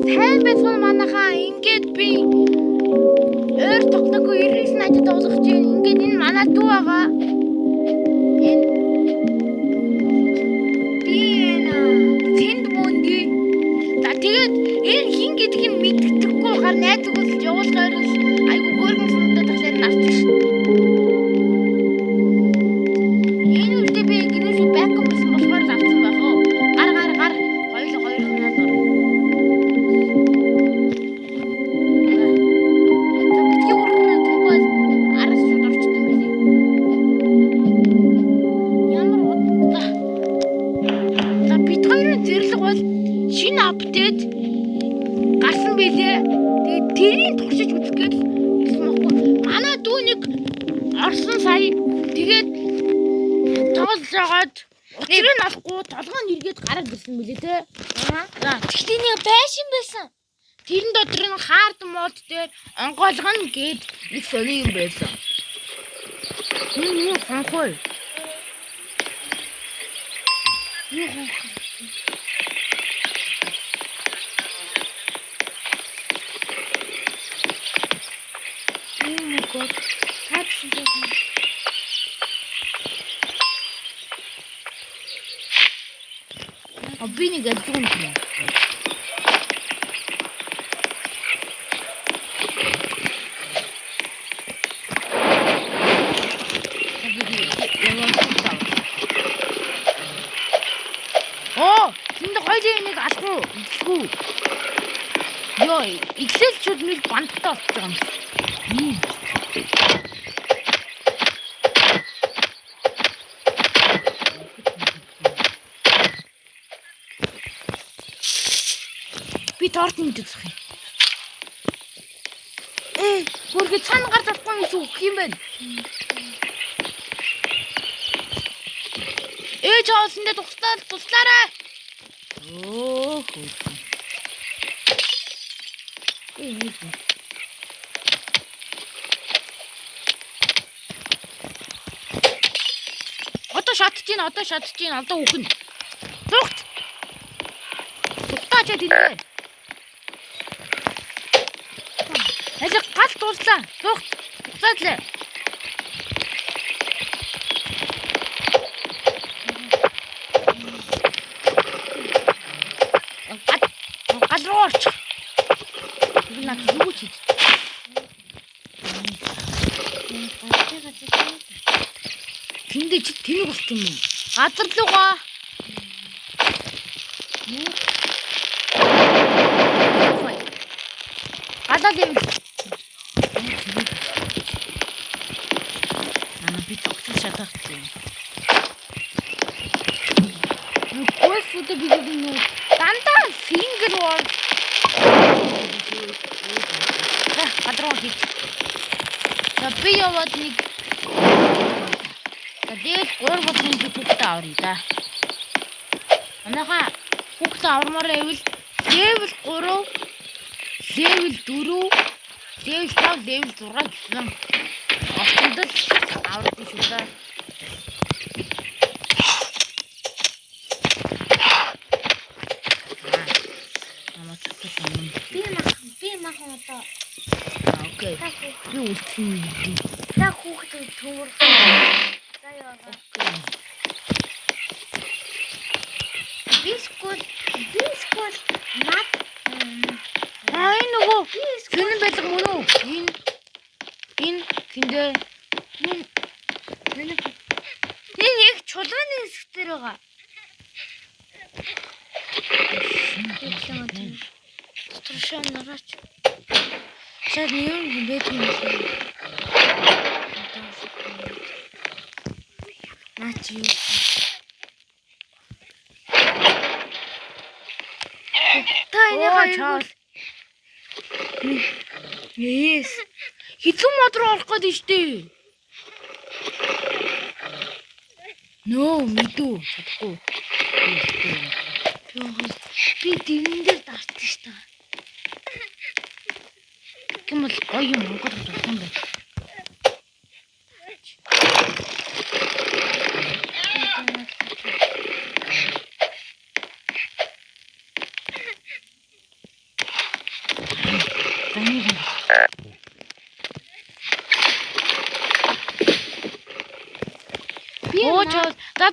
сайн байсан манайхаа ингээд би өөр тогтоогүй 99 надад тоглох чинь ингээд энэ манай дүү байгаа. Энэ би энэ тэнд мөнди. За тэгээд энэ хин гэдгийг нь мэддэггүй хаар найзыг бол явуулгаар айгу хөөргөн санагдаад тахлаар нарчих шин. Энэ үедээ би гинэши бэкап гэсэн болохоор л авсан байх уу. Гар хоёул хоёр хоноод орно. Шинэ апдейт гарсан байлээ. Тэгээд тэрийг туршиж үзэх гээд гэсэн баггүй. Манай дүүник орсон сая. Тэгээд тоглож жагаад учрыг нь алахгүй толгойн эргээд гараад ирсэн билээ те. За тэгтээ нэг байшин байсан. Тэрэн дотор нь хард мод дээр онгойлгоно гээд нэг сони юм байсан. Юу ханхой. God, absolutely. Би нэг адилхан юм. Тэнд хоёрын нэг алхуу ичгүй. Йоо, ихлэлчүүд нэг бандтай болчихж байгаа юм. Би торт мэдэх юм. Хөргө цаана гар завхгүй юм шүү гэх юм байна. Чаосэндээ туслаарай. Одоо шатж гин одоо үхэн. Зүгт. Тугтаач дээ. Ажиг гал дууслаа. Зүгт. Тугтаачлаа. Гал рууч. Наа юу чи? Тэндээ чи тэнэг болт юм уу? Газар лугаа. Гадаад юм. Би тогтож шатахгүй. Гол фото бидэнд дандаа фингер вол. Гадрон хит. Би яваад нэг. Тэгээд 3 бодлын хүүхдээ авъя да. Манайха хүүхдээ авмаар байвал level 3, level 4, level 5, level 6 гэсэн. Автомдол авах шүү да. Би махан одоо. Окей. Юу үлдсэн. Та хүүхдээ төмөр. За яа. Бискут над. Нөгөө гэнэ байлга мөн үү? Энэ гиндэ. Энэ яг чулууны хэсгээр байгаа. Тушаа нараач. Сад юм бэт юм. Наач юу. Тайны Yes. Хэцүү мод руу орох гээд штэ. No, мэдүү. Чадахгүй. Би дэрэн дээр дартсан штэ. Гэмэл гоё юм Монгол болсон байх.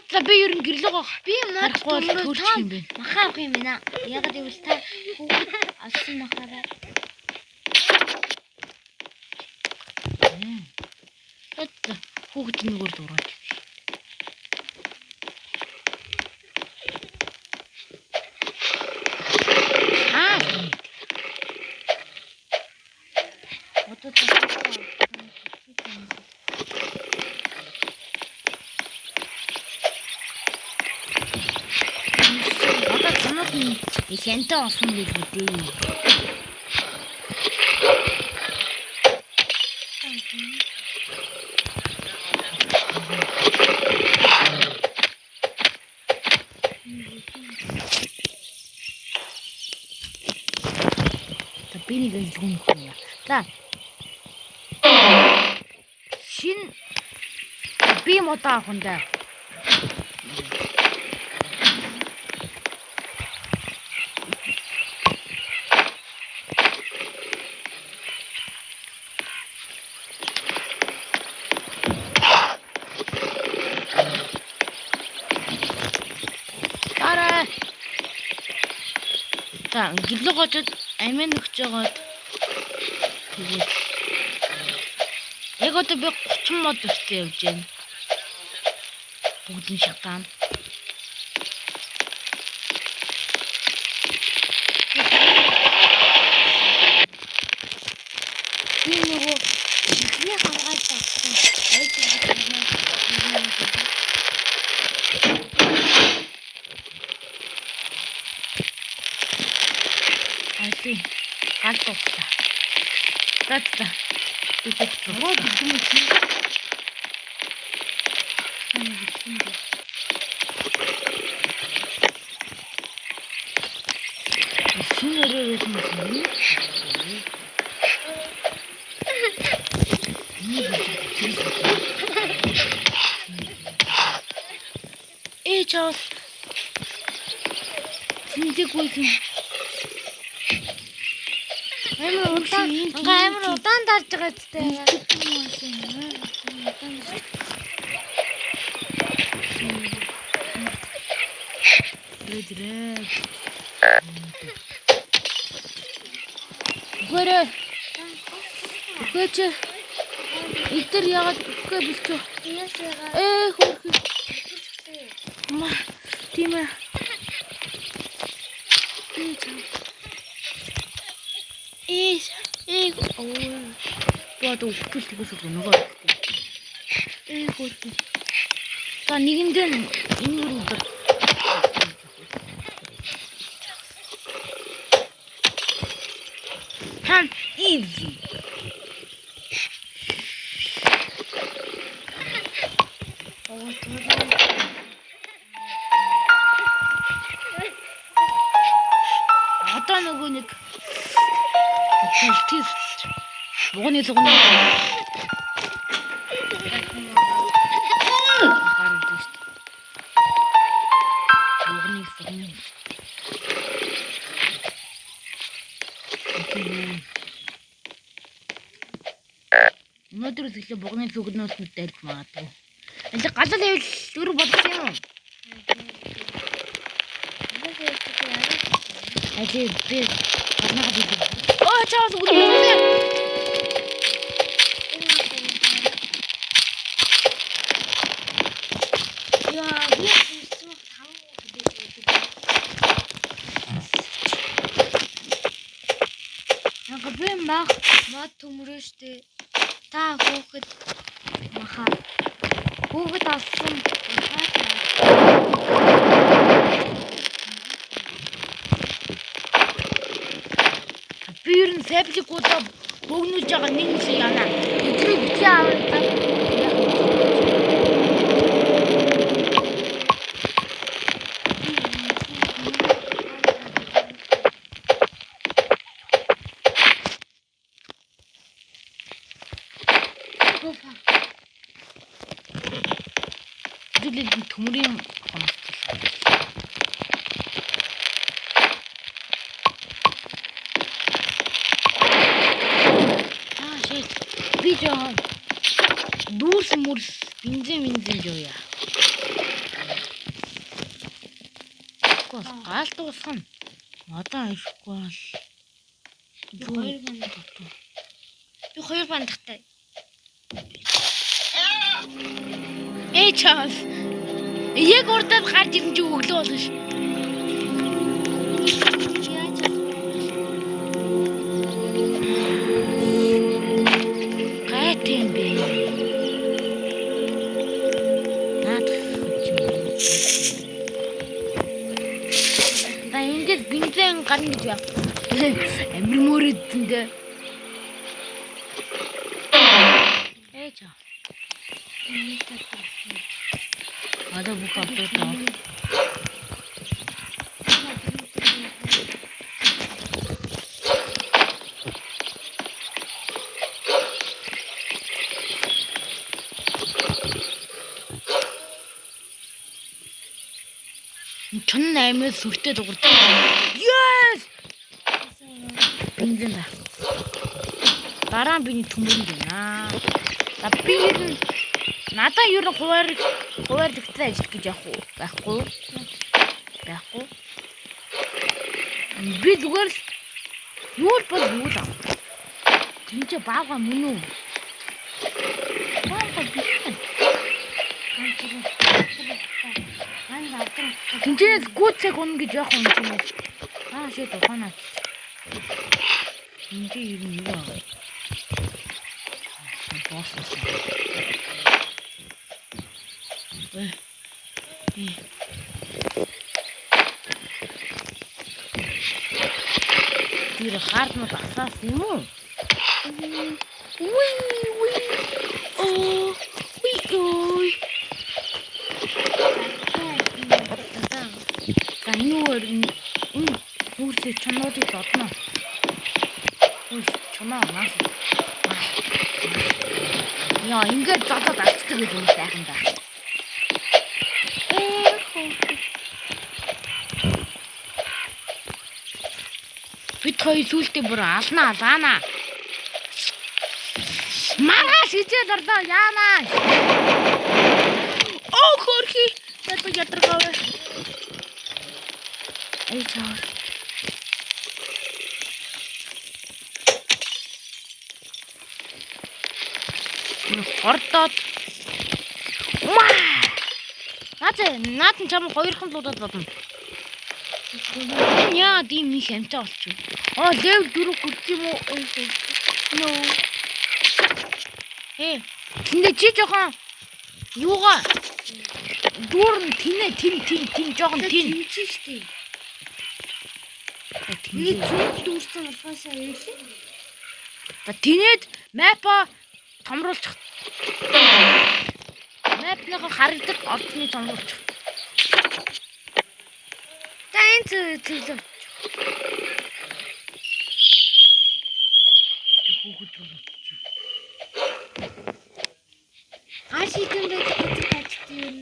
За би ер нь гэрлэг авах. Би мод төрч юм бэ. Махаа авах юм байна. Ягаад гэвэл та алсан махаараа. Хүүхэд нүгээр дураад. Ихэнтэй осон гэж үдээ. Табинийг зөвхөн юм. За. Шин би модаа авахндаа. За, гэрлэг очоод амин өгч жагаад тэгээд яг одоо би 30 мод өстэй явж байна. Бүгдийн шатаан. Би нөгөө ихний хамгаалж авсан. Галт боллоо. За. Би руу бигэн чи. Шинээрээс юм. Чаус. Синтэгүй юм. Амар удаан дарж байгаа зүтэй. Гөрөөч. Илтер яагаад үгүй бэлчүү? Хөрхи. Тийм ээ. Бод өвчл тэгээс нөгөө. Хөрхи. Та нэгэндээ энэ үрдэр. Easy. Одоо нөгөө нэг гэлтис бууны зугны өнөөдөр зөвлөө богны зүгнөөс мэдээлж магадгүй. Аль галал байвал өөр бодсон юм. Ажи би гарнаа бий. Чаус үгүй. Мод төмөрөө штэ. Та хүүхэд махаа. Хүүхэд авсан. Би ер нь сабликуудаа бөгнүүлж байгаа нэг юм яана. Эдрийг бити аваад төмөрийн би жоохон дүүрс мөрс бензин жууя. Гал дуусгана. Одоо ирэхгүй бол Би 2 банд татсан. Би 2 бандтай. Час. Яг урдаад гарч ирэн чи өглөө болно ш. Гайтын бэ. Ингэж бензин гарна гэж яа. Амир мөрөдөндөө. Чаа. Одоо бүх авдаа. Чон 8-аас сүртэй дуурдаг. Yes! Бензин ба. Дараа нь биний төмөрөнд байна. Би надаа юу хуваар дэвтрээ ажил гэж яах вэ? Байхгүй. Би зүгээр л юу л бол юу л аа. Тинчэ баага мөн үү? Баага биш. Тинчээс гүцэг унах гэж яах вэ юм бэ? Шийд ухаанаа. Тинчээ юу юм аа? Боссос. Тэр хард мод асаас юм уу? Уй. Оо. Уй. Таньур үрсэ чонодыг бодно. Ой, чоноо наас. Яа, ингээд зодод алцдаг гэж юм сайхан да. Бид хоёр сүултээ бүр алаана. Маргааш хичээл орлоо яанаа. Оо хөрхи. Надад ядаргаа. Эй чаа. Хортоод. Наад чам хоёрхан луудаад бодно. Яа, дим их амтаа болчих. Левел 4 хүрч юм уу? No. Тэндээ чи жоохон юугаа дүүрэн тин жоохон тин штий. Нэг дүүрсэн алхаасаа яасан. Тинэд мапа томруулчих. Мапныг харагдаг ордны томруулчих. Тэнцээ. Ашигэн байж юм.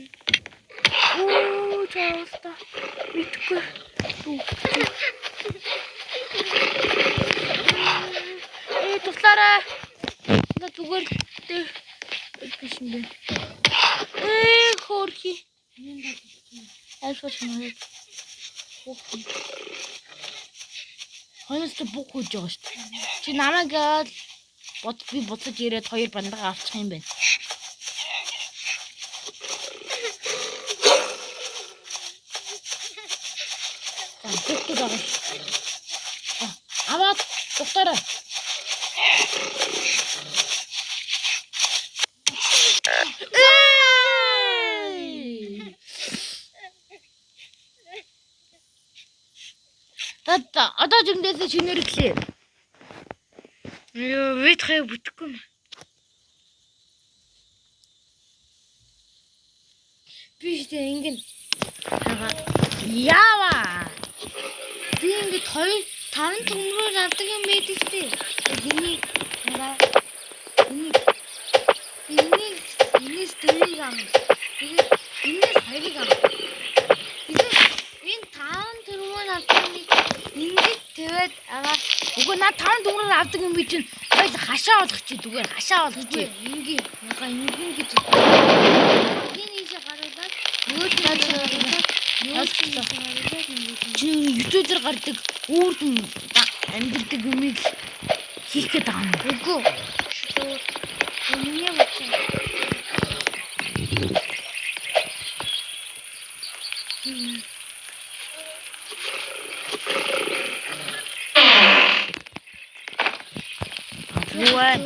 Оо, часта. Мэдгүй. Туслаарай. На зүгээр биш юм бэ. Хөрхи. Альфа чамаа. Хонос ч бүх хож байгаа шүү дээ. Чи намайг би буцаж ирээд 2 бандаа авчих юм байна. Тэтгэж байгаа. Аваад туслаарай. Одоо жигдээс шинээр гэлээ. Вэтрэ бүтэхгүй. Биш дээ ингэн. Яава. Би ингэ 5 төмрөөр авдаг юм байдаг дээ. Энэс дөрийг ам. Тэгээд энэс хоёрыг ам. Тэгээд энэ 5 төмрөөр авдаг юм. Ингээд тэвэд агаа Үгүй наа 5 дүнгээр авдаг юм би чинь хоёул хашаа олох чи зүгээр хашаа олох чи. Ингээ. Яга ингэн гэж. Энийг ийшээ гаруулаад юу ч гаруулаад чи YouTube-ээр гардаг үүрдэн амьддаг юмыг хийх гээд байгаа юм. үгүй. Миний утсан. Юуай.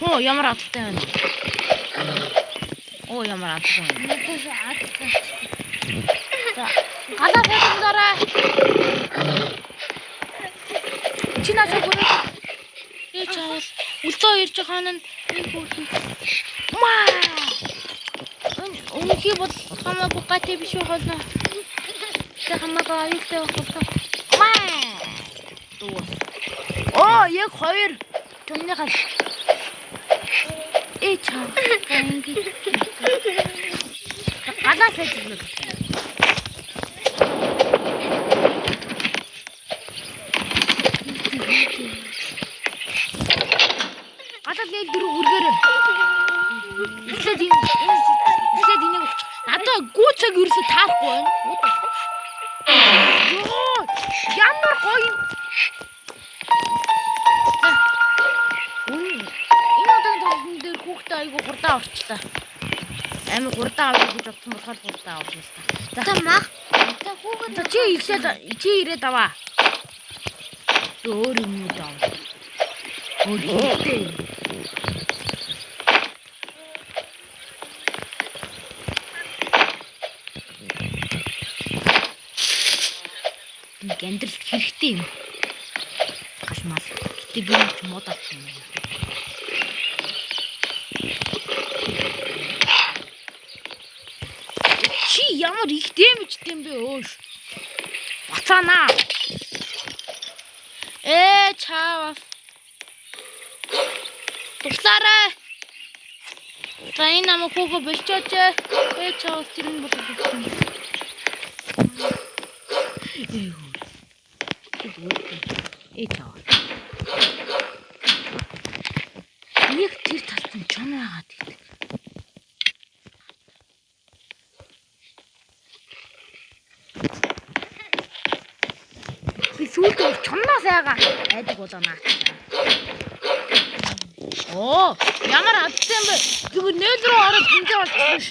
Оо ямар аттай байна. Оо ямар аттай байна. Надад аттай. За галаа фэдэрээ. Чи наач бүрээ. Чаас үлдээ ирж байгаа нь энэ бүрэн. Маа. Үнэхээр бол хамаа бугаатай биш байна. Тэ хамаагаа аюултай байна. Маа. Оо яг 2 төмний гал. Чаа. Галаа фэдэрээ. Дээл дөрөв үргээрээ. Эхлээд энийг надаа гүцэг ерөөсө таахгүй байна. Йоо! Ямар гоё. Энэ удаагийн тоглолтын дээр хүүхдээ айгу хурдаа орчлаа. Амар хурдаа авах гэж бодсон болохоор хурдаа авчихсан. Та мах. Та хүүхэд чи ирээд аваа. Өөр юм уу даа. Өөртөө гэндрэл хэрэгтэй юм. Гашмал. Гэтэ би ч мод авсан юм. Чи ямар их дэмжтэй юм бэ өөш. Бацаана. Чаава. Туслаарай. За энэ намайг хүүгээ болчооч. Чаава тэрэн болчихсон. Чаава. Нэг тэр талд нь чон байгаад байдаг. Би сүүлдээ чонноо сайгаа айдаг болоонаа. Оо, ямар адтай юм бэ? Зүгээр нөл рүү ороод хинжээ болчихсон ш.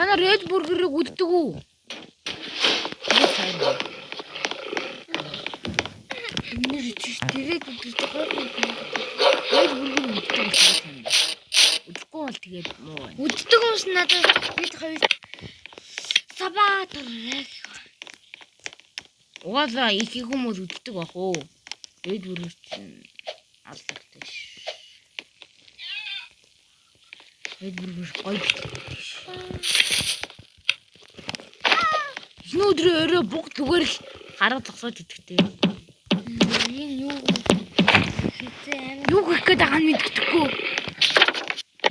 Та нар Red Burger-ыг үддэг үү? нэр чи дэрэг үдэж байгаа юм. Red Burger үддэг юм. Үдэхгүй бол тэгээд муу байна. Үддэг хүмүүс надад бид хоёр сабаа тарах. Угаалаа их хүмүүс үддэг бах уу? Red Burger чинь алдартай ш. Red Burger гоё биш. Энэ өдрөө өрөө буг зүгээр л гараа зогсоод идэгтэй. Энэ юу хийцэн Юу хийх гээд байгаа нь мэддэхгүй.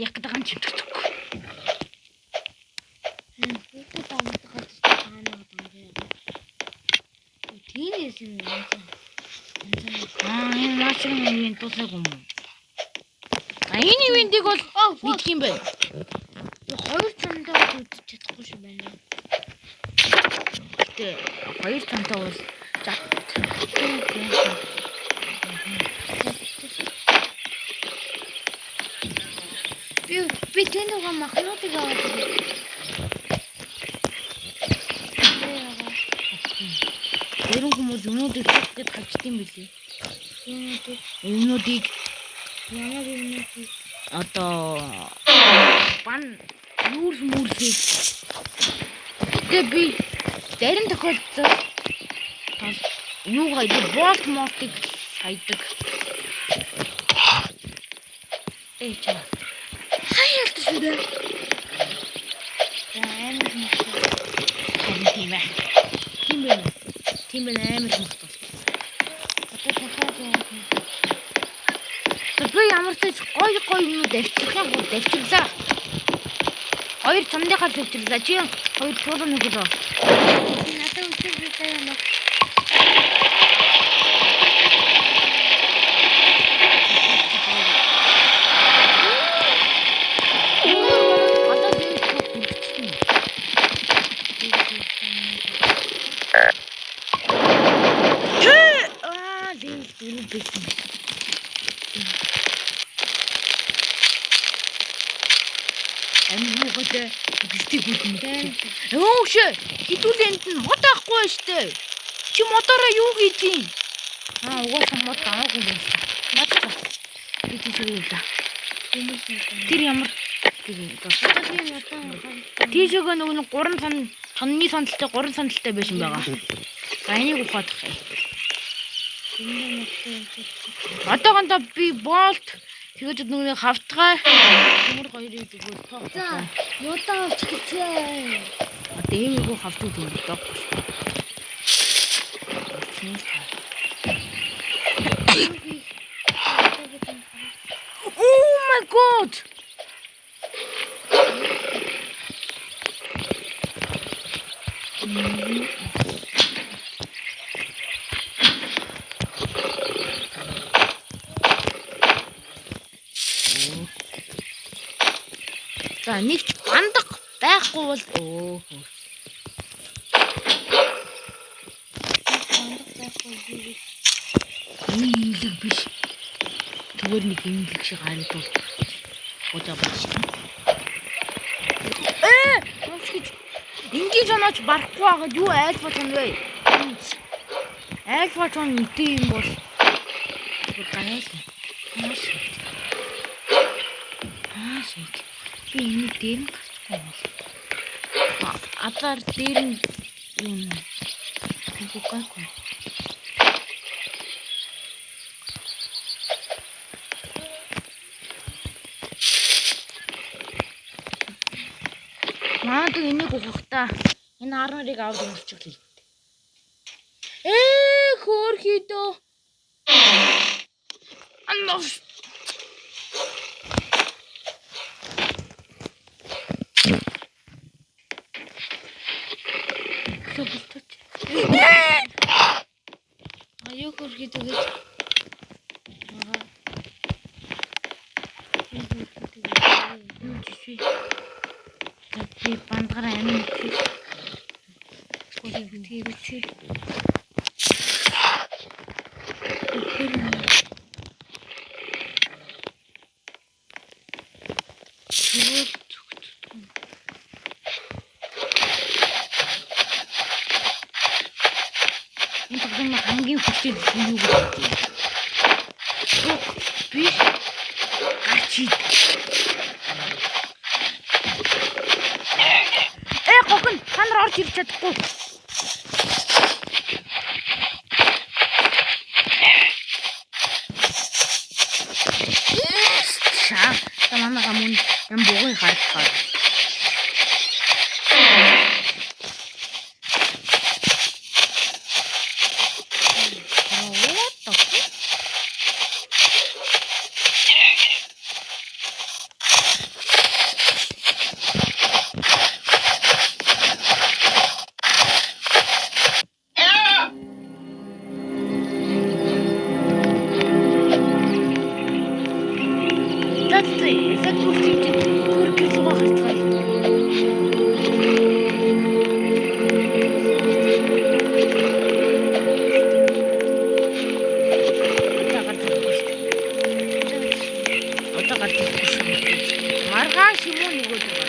Яг гэдэг нь чимдэгдэхгүй. хүүхэд таамагтахад таанаа даа. Тинээс юм аа. Энэ машин юм тусах юм. Энэ ивентийг бол мэдх юм байна. Хоёр цамдаа үдчих чадахгүй шүү байна. Гэтэ хоёр цамтаа бол зат. Би тэнийгээ махнуудыг аваад ирээ. Эрен хүмүүс өнөөдөр тэгэхэд хавчт юм билий. Өнөөдийг Ямар юмнууд одоо бан юурс мөрсийг. Тэгээ би зарим тохиолдолд юу хайдаг болт мотыг хайдаг. Чаа. хаяалт шүү дээ. Амар мохтой. Тийм ээ. Тийм ээ амар мохтой. Одоо дахиад яах вэ? Би ямар ч гой юмуд авчих юм бол авчихлаа. Хоёр цамдынхаа авчихлаа. Чи хоёр чуулганы хөлөө. Надад үстэй юм. Өөш хитүүлэнд нь мод авахгүй штэ. Чи модороо юу хийдیں۔ Угаасаа мод аваагүй юм байна. Мод та. Би тийшээ. Тэр ямар тийшээ нөгөө 3 тонны сандалтай 3 сандалтай байсан байгаа. За энийг ухаад тах. Одоогондоо би болт тэгээд нөгөө хавтгай төмөр хоёрыг зүгээр тоох. За юудаа авчихчихээ. Дээвгүй хавтууд юм даа. Oh my god. За нэг ч бандах байхгүй бол Нийлэг биш. Зүгээр нэг нийлэг шиг харагдав. Удаа бааш. Ингээд онооч барахгүй байгаад юу айлбаж юм бэ? Айлбаж он үтэй юм бол. Гайс. Би энэ дээр нь гарсан. Атар дээр нь юм. Гуйхгүй. Маад энийг ухахтаа энэ 12-ыг аваад өмсчихлээ. Хөөрхийдөө. Аннаас Аюу хөөрхийдөө гэж. Би бандгараа амин чи. Энэ хамгийн хүчтэй юу гэж би гачид гогн ханар орж ирч чадахгүй. Таманага мөн юм богой харагдав. Маргааш юм уу нөгөө даа.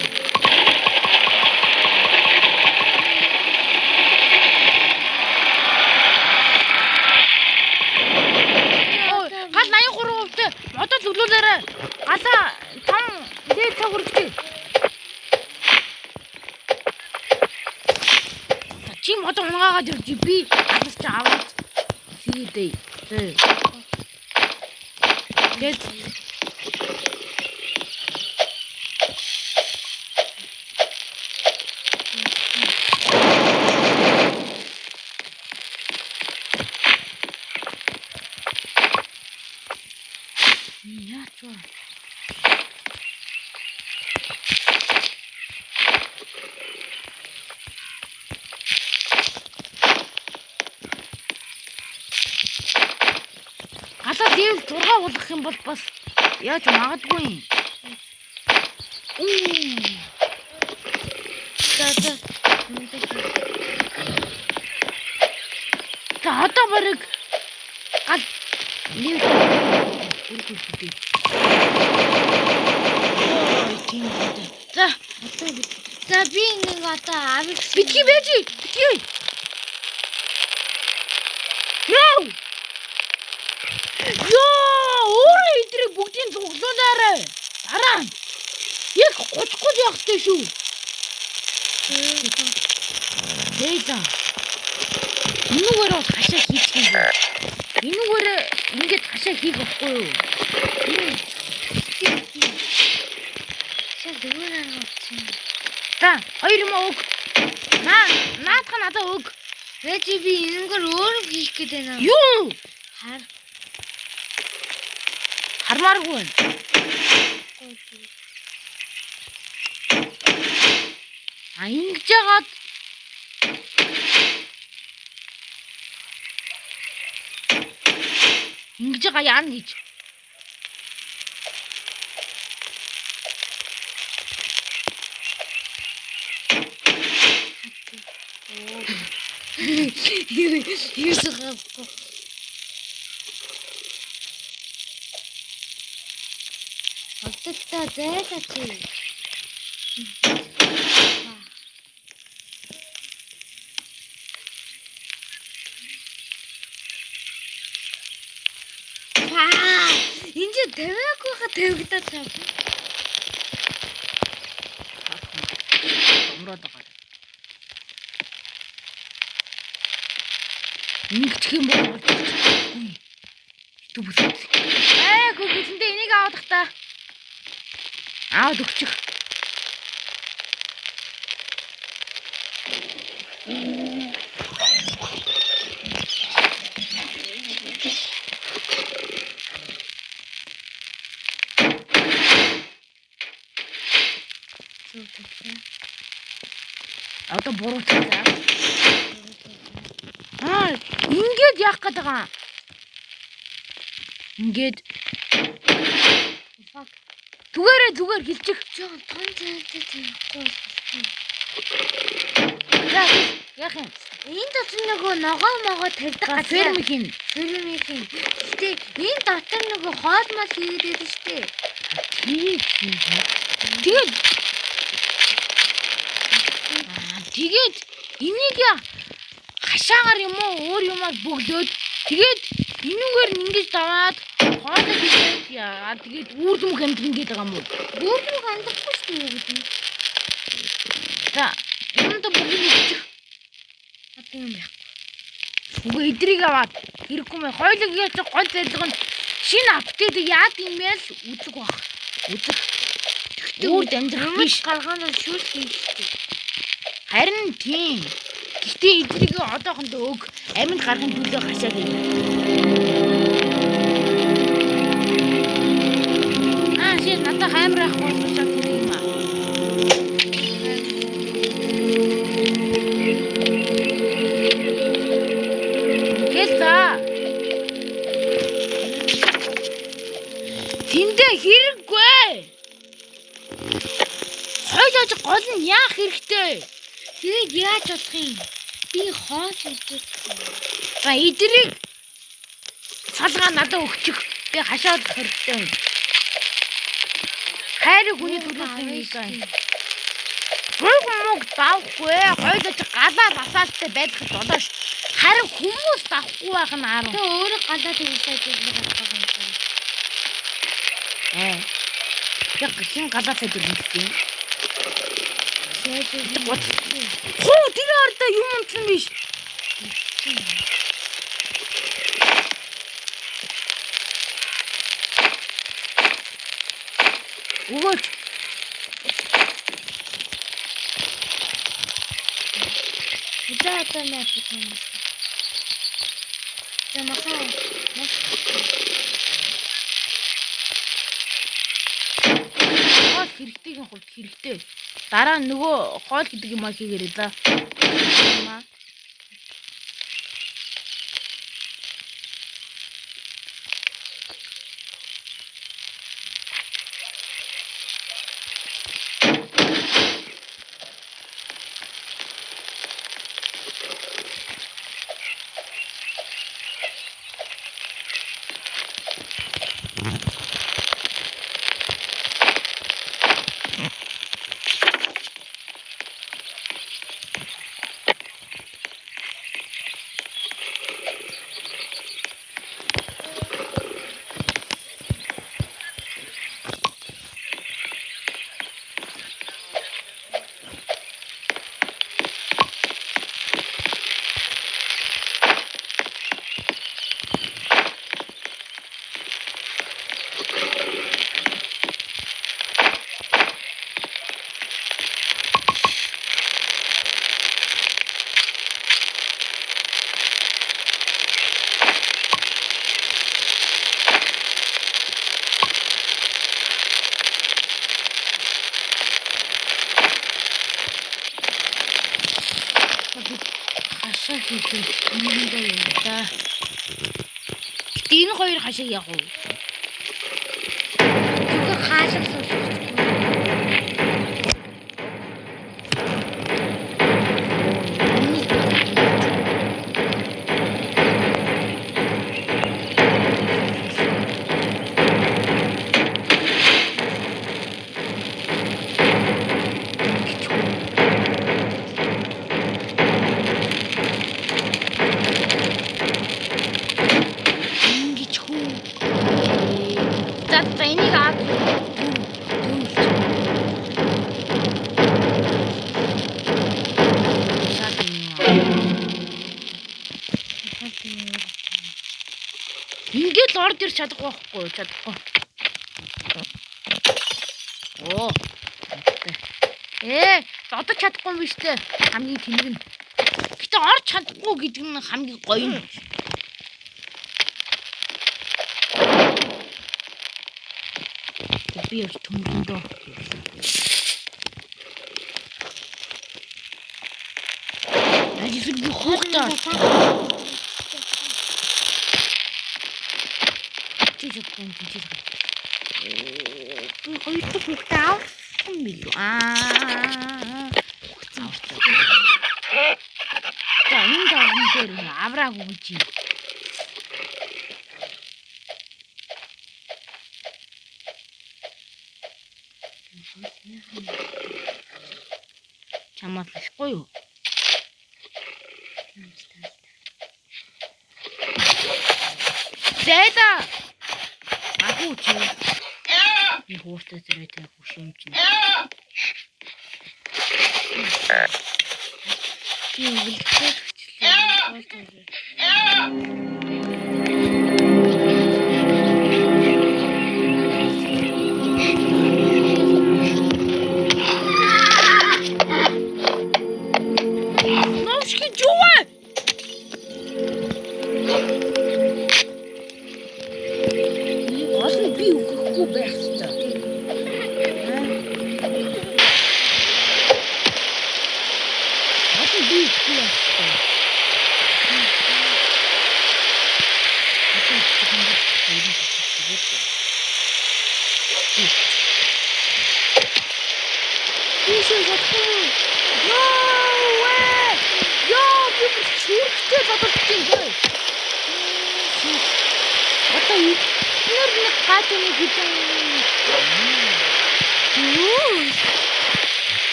Гал 83%-тэй одоо зөвлүүлээрээ галаа том дээд цаг хүрчээ. Чи модон унгаагаад ирж би алс чи аваад хийдэй. Тэгээд Яач вэ? Галаа level 6 болгох юм бол бас яаж магадгүй юм. За одоо барыг гал level үргэлжлүүлээ. За би нэг одоо авих битгий байж. Битгий. Яа! Өөрөө идрийг бүгдийг зуглуулаарай. Дараа. Яг 30-гүй явахтай шүү. Дэйла. Энүүгээр бол хашаа хийчих юм бэ? Энүүгээр ингэж хашаа хийх байхгүй юу? дөрөөр авчихсан. За, хоёр юм өг. Наадах нь надад өг. Вэжи би энэгээр өөрөө хийх гээд байна. Юу? Хар. Хармааргүй байна. Ингэж яагаад ингэж байгаа яана гэж. Оттолтой зайлаач. Энд тавиагүй ха тавигдаад байна. Өмрөөд байгаа. Ингэчих юм бол болчихгүй. Түг бүсэд. Хөөсөндөө энийг авах та. Аваад өгчих. Одоо буруу цаа. Ингээд яах гээд байгаа. Ингээд зүгээр хилчих. Жоо том зайтай тавихгүй. Яах юм? Энэ дотор нөгөө ногоо тавьдаг ферм хин. Гэтэ энэ дотор нөгөө хоол мал хийгээд байдаг штэ. Тэгээд энийг хашаагаар юм уу өөр юмар бөглөөд тэгээд энүүгээр ингэж даваад хоолой хийгээд тэгээд үрдүм хэмдэг ингээд байгаа юм уу? Бүрдүм хандахгүй шүү дээ. За, юмд бүгд өгчих. Одоо юм яах? Үгүй эдрийг аваад хэрэггүй мэй. Хойлог яаж гол зорилго нь шинэ апдейт яад юм бэ л үзэг баг. Үзэг. Үрд амьдрах биш гаргаанаа шүүл хийхдээ. Харин тийм. Гэтэ эдрийг одоохондоо өг. Аминд гарахын төлөө хашаа гээ. Шин надад камер авах болсон юм аа. Тэндээ хэрэггүй. Хойлооч гол нь яах хэрэгтэй? Тэгээд яаж болох юм? Би хоол хийдэг. За эдрийг салгаа надад өгчих. Би хашаад хэрэгтэй. Хайрыг хүний төлөө юм байна. Мог давхгүй. Хойлооч галаа басаалтай байх болоо ш. Харин хүмүүс давхгүй байх нь арга. Тэ өөрөө галаа тэгсэж байгаа юм. Яг хин галаа сайдэр хэлсэн. Хөө тэр ордоо юм унтсан биш. Өгөөч. Удаа нэ потом. Замахаа. хэрэгтэйгийн хувьд хэрэгтэй. Дараа нь нөгөө хоол гэдэг юм хийгээрэй да. Хашаа хийх юм да. Гэтэ энэ хоёр хашааг яг уу. Зүгээр хаалгасан. За энийг аа. Ингээд л орж ирч чадахгүй байхгүй чадахгүй. Оо. Зодож чадахгүй юм биш үү? Хамгийн тэнэг нь. Гэтэ орж чадахгүй гэдэг нь хамгийн гоё юм. Би явж төмөрөндөө. Ажиг би хоохтаа. Чижигэн. Би хоёр дахь хүүхдээ авсан билүү? За энэ даван дээр авраагүй гэж юм. Чамаатлахгүй юу? Зэда. Агуу чи. Би хууртай зэрэгтэй хөшөөмж чинь. Би үлдээ хүчлээ.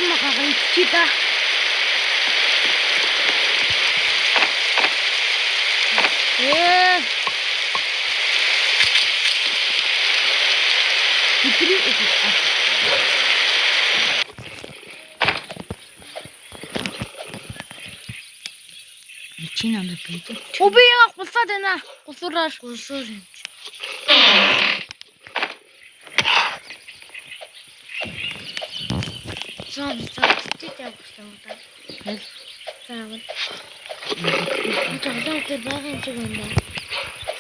Авсан байгаа идчихий да. Бидний чинь ам бий. Би яг гулсаад байна. Гулсуураар. Гулсуур юм. Зам цэцэг явуулсан уу та? Хэл. Заавал. Одоо тэр байгаа юм шиг байна.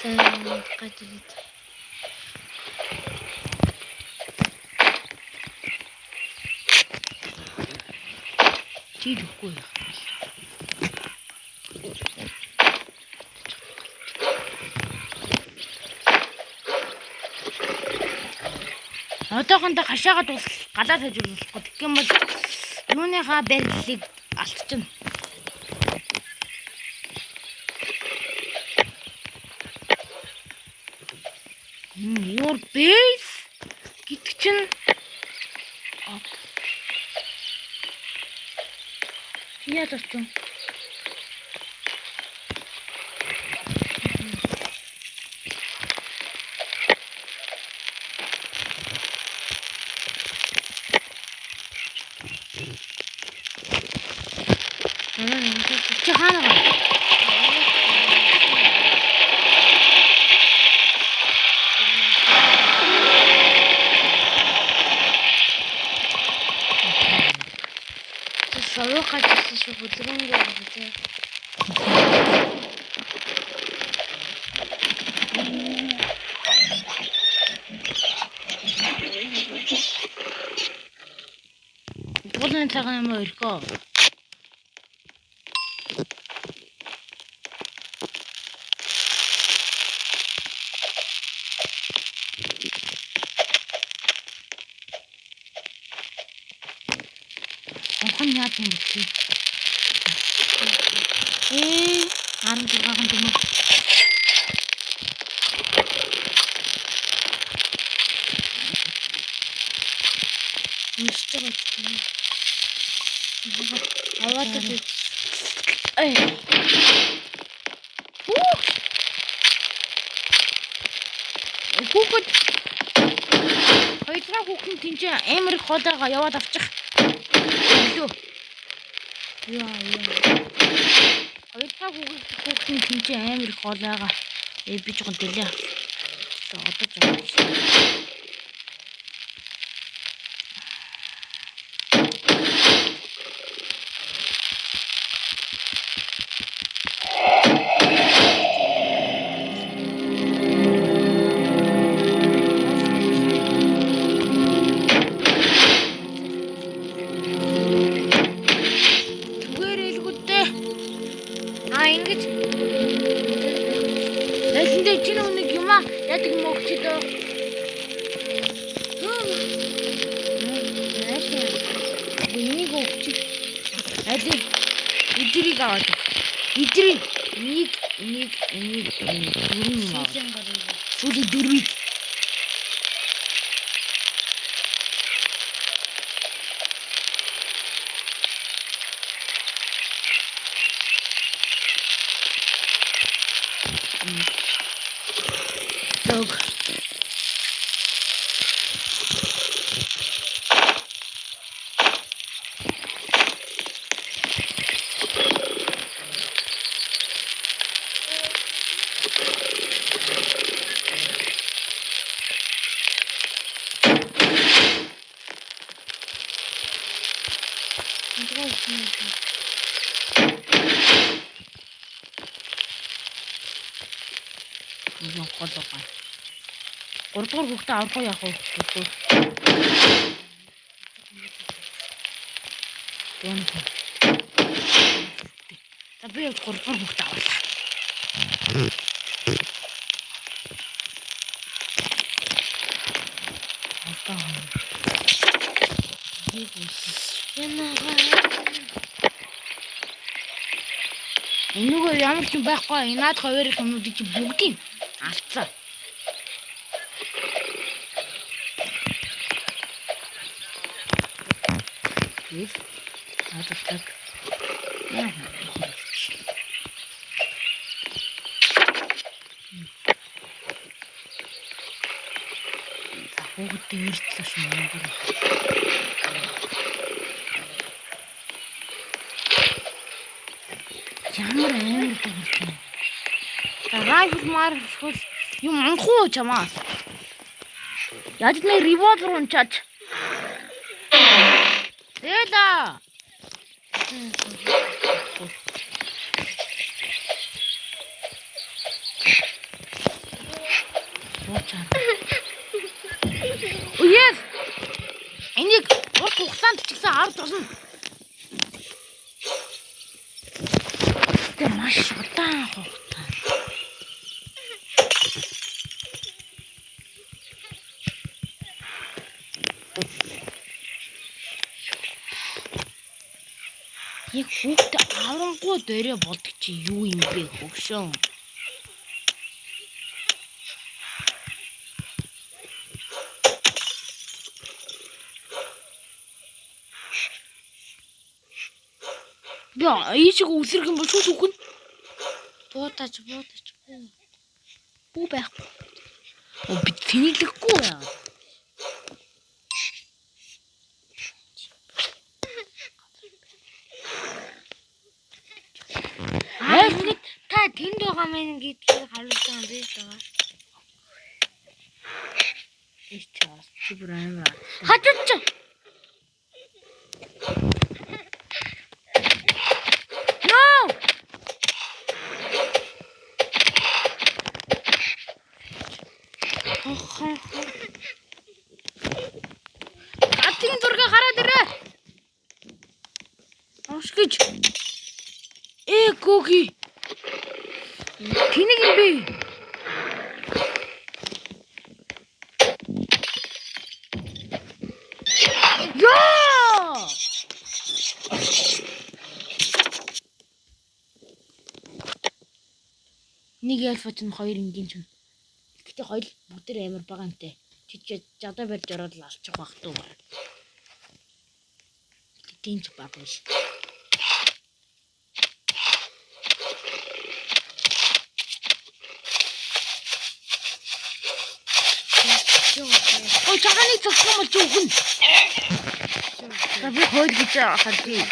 Сайн гатид. Чи үгүй. Одоохондоо хашаагаад бас галаа тажиулах гэх юм бол юуныхаа байрлалыг алдчихна. Your base гэдэг чинь яа тассан. Чи хаана гав? Сороо хатсан шүү бүлгэн гэдэг. Болон цагаан юм өргөө. Онхон яа юм бэ? 16 юм. Мистер гэдэг. Аваад Эй. Хүүхэд хоёроо хүүхэн тийч амар их хоолойгоо яваад авчих. Өглөө. Яа. Хоёроо хүүхэн тийч амар их хоолойгоо би жоохон дэлээ. Одоо жаа. Ингэж Тэсэндээ чи нэг юм аа яадаг юм өгч дөө. Энийг өгч. Ади идрийг аваад. Идрийг нэг дөрвөн аваад. Сүүлийн дөрвийг. Дог. Юу голоо. 3 дугаар хүүхдээ аврах яах вэ? За би 3 дугаар хүүхдээ авлаа. Энэгээр ямар ч юм байхгүй. Наад хоёрын хүмүүсийг чи бүгдийг авцаа. Yes. Надад яа. Хүүхэд дээртлээ шмээр. Ямар амар дээртлээ. Райфл маршгүй юм анхуу чамаа. Яаж нэг револвер унчаач. Эла. Yes. Энийг урт хугацаанд ч гэсэн авч болно. Тэ маш удаан хугацаа. Яг хүүхд аврангуй дээрээ болдог чи юу юм бэ хөгшөө. Яа, ийшээ үсрэх юм бол шууд үхэн. Буудаж. Бүү байхгүй. Би тэнэглэхгүй яа. Нэг та тэнд байгаа мэн гэдгийг харуулж байгаа юм биш үү? Ич чаас чи бүр амар. Хажууч. No! Атин зурга хараад ирээ. Ашгиж. Коги. Тэнэг юм бэ? Яа! Нэг альфа ч хоёр ингийн ч. Гэхдээ хоёр бүгд амар бага юмтай. Чи жадаа барьж ороод л алчих байх туу. Тэнч баг биш. Ой, чаганы цогцсон бол зүгэн. Би хойд гэж хардий.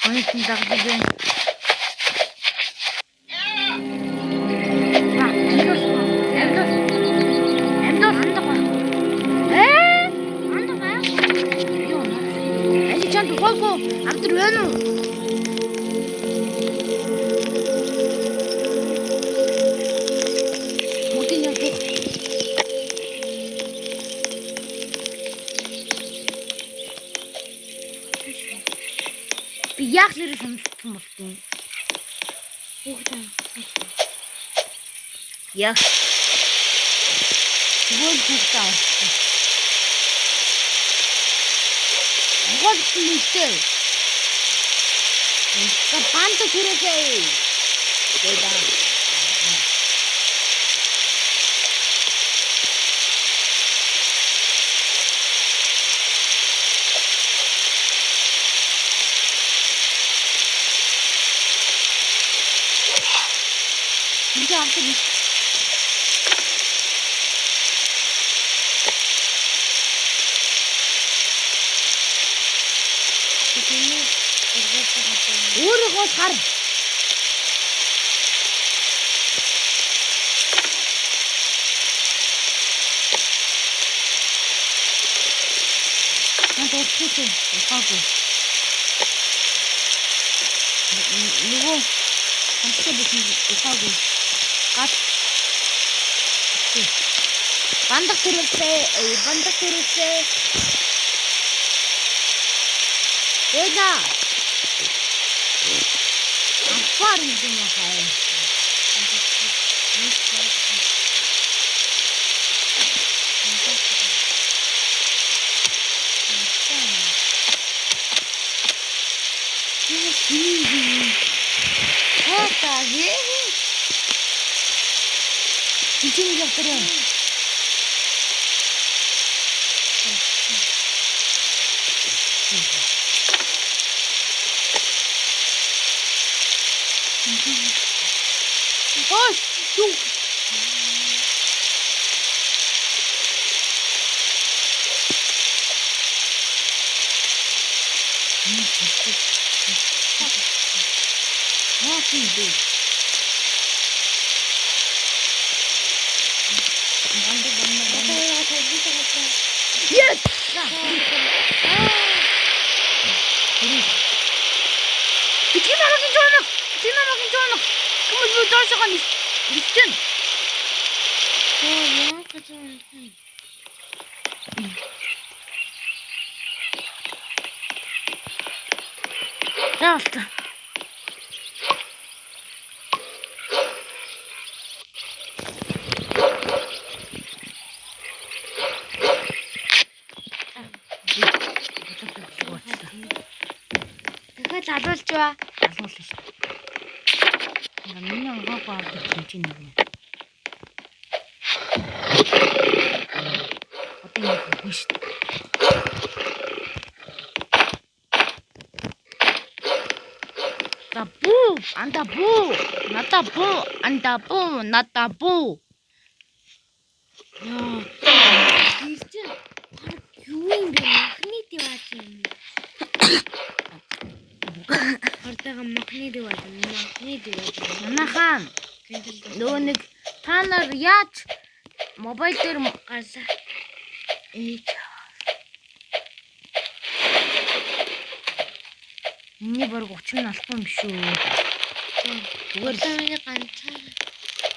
Хойд нь дагдаг юм. Амтэр байна уу? Модин яг. Би яг нэр сонссон болтой. Хүүхдэн. Яг. Гол хүүхдээ. Гол хүүхдээ. Банда түрээсэй. Дэда. Ингээ авах юм. Өөрөө хар. Орчихсон. Ухаагүй. Нөгөө хамтдаа бүхэн ухаагүй. Гат. Бандах төрөлсэй. Эна. Апар юм хай. Ичин явтараа. Юу? Yes! Битгий намайг жоонох. Хүмүүс юу доошоо ниссэн. яа гэж Яалт. дахиад алуулж ба. Алуулж шүү. Миний ангаах авдаг чинь нэг юм. Одоо нэг биш. Табу, андабу, натабу. Яа. Ирж юу юм бэ? Махны дэваач юм. Хартага махны дэваач. Манайхан нөгөө нэг та нар яаж мобайл дээр гарсаа. Миний баг 30 албан биш үү? Зүгээр л миний ганцаар.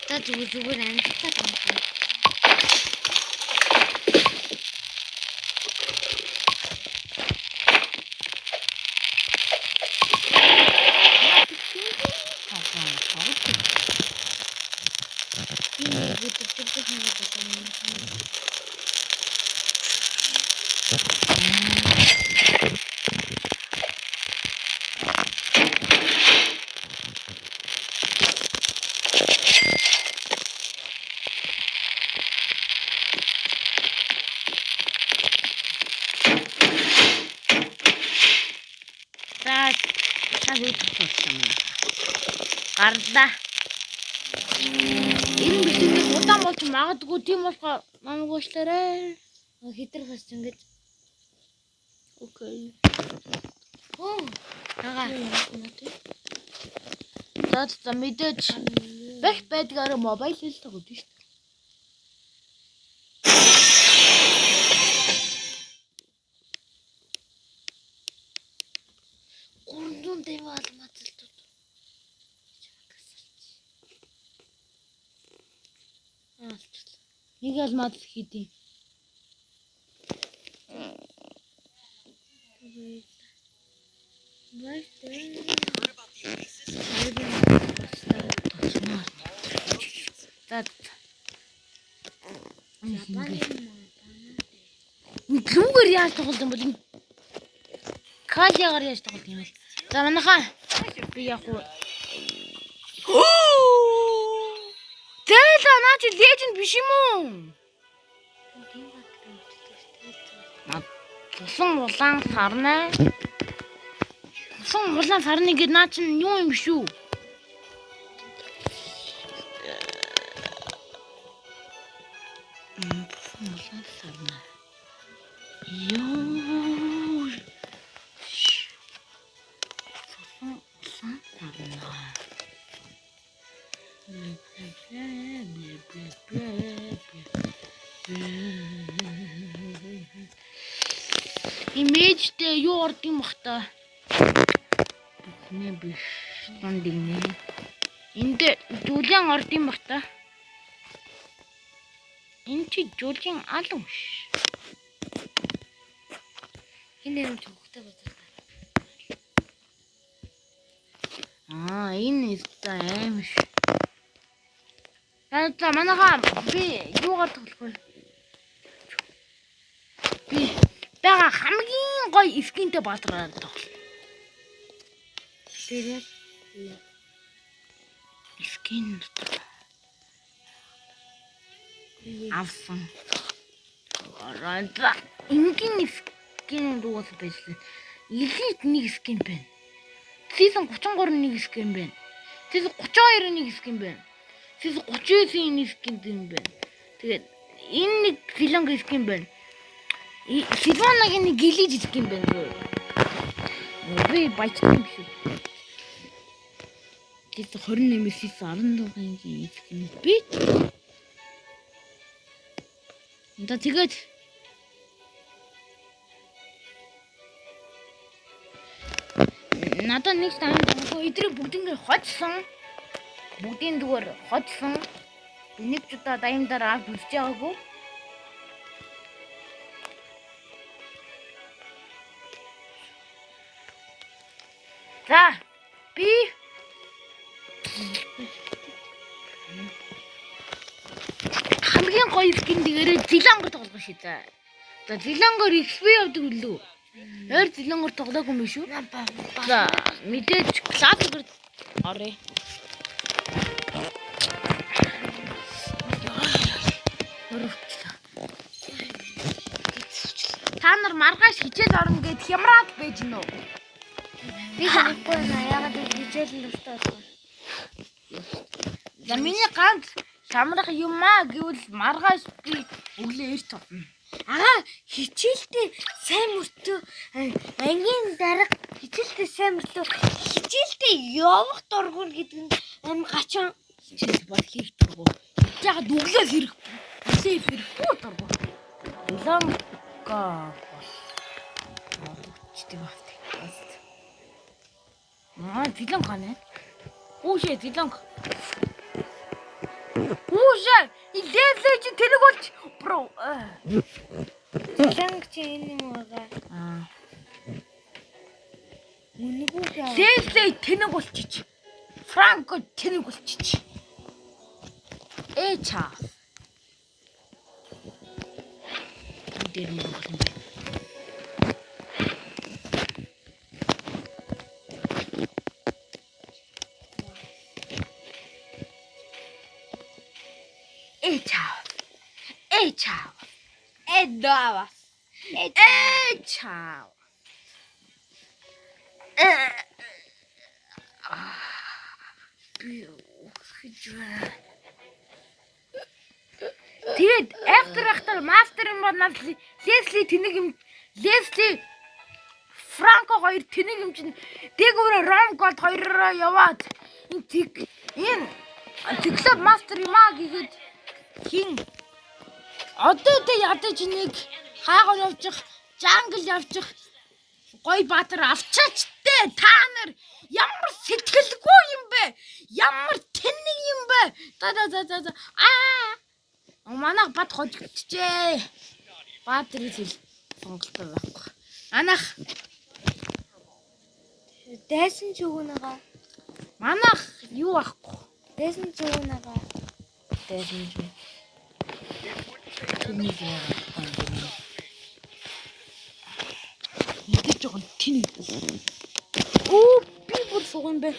Та зүгээр амжилттай томхон. Гарлаа. Энэ бичлэг удаан болж магадгүй тийм болохоор намайг уучлаарай. Хитэр фаст ингэж. Окей. Оо. Ага. За мэдээж бэх байдгаар мобайл хэл тагууд шүү дээ. Гурдун дэвал мацалтууд. Нэг алмаад хийдий. Лүгээр яаж тоглох юм бол энэ калиагаар яаж тоглох юм бэ? За манайхаа би яг уу Тэла наач леженд биш юм уу? Тусан улаан сарнаа. Тусан улаан сарны гээд наа чинь юу юм биш үү? Тусан улаан сарнаа. Ёо. Тусан улаан сарнаа. Имэжтэй юу орд юм бах та. Нэ биш. Стандинг нэ. Энд жүлэн орд юм бах та. Энд чи жүлэн алуу ш. Энэ юм төгтөө бодсон. Энэ ихтэй аим ш. За манайхаа би юугаар тоглох вэ? Би бага хамгийн гоё скинтэй баатраад тоглох. Тэгээд Скин авсан. Ороо. Ингийн скин дуус байсан. Элит нэг скин байна. Season 33 нэг скин байна. Season 32 нэг скин байна. Сис 39-ийн скин юм байна. Тэгээд энэ нэг Зилонг скин байна. Силванагийн нэг гэлиж скин байна. Би баяцсан юм шиг. Тэд 28-ээс 16-ийн скин би. За тэгээд надад нэг тань эдрийг бүгдийг хоцсон. Бүгдийн зүгээр хоцсон. Би нэг ч удаа даймдаар авч үзэж байгаагүй. За би хамгийн гоё скин дээрээ Зилонгор тоглох шээ. За Зилонгор XP явдаг үлээ. Өөр Зилонгор тоглоогүй юм шүү. За мэдээж классикэр орё. Та нар маргааш хичээл орно гэд хямраад байж гэнэ үү? Би санахгүй байна. Ягаад хичээл нь дуртай болсон. За миний ганц самрах юм аа гэвэл маргааш би өглөө эрт товно. Ага хичээлдээ сайн мөртөө ангийн дарга хичээлдээ сайн мөртөө хичээлдээ явах дургуул гэдэг нь гачаан Хичээл бол хийх дургу. Ягаад өглөө хэрэг. Өглөө хэрэггүй дургу. Зилонга бол читэй бафт. Зилонг гэнэ. Үушээ Зилонг. Үушээ илээсээ чи тэрэг болж бро. Зилонг чи энэ юм байгаа. Үнэгүй яа. Лээсээ тэнэг болчих. Франко тэнэг болчих. Эча. Дээр юм байна. Эча. Эдава. Эча. Тэгээд after master юм бол Лесли тэнэг юм Лесли Франко хоёр тэнэг юм чинь дээгүүрээ Ром голд хоёроо яваад энэ клуб мастер юм аа гэхэд хин одоо тэ ядаж нэг хаагар явчих жангл явчих гой баатар авчаач тэ та нар ямар сэтгэлгүй юм бэ ямар тэнэг юм бэ за манайх бат хожигчжээ баатар хэл сонголтоо байхгүй манайх Дайсан ч өгнөгөө. манайх юу байхгүй Дайсан ч өгнөгөө. дайсан ч мэдээж жоохон тэнэг би бүр суган бэ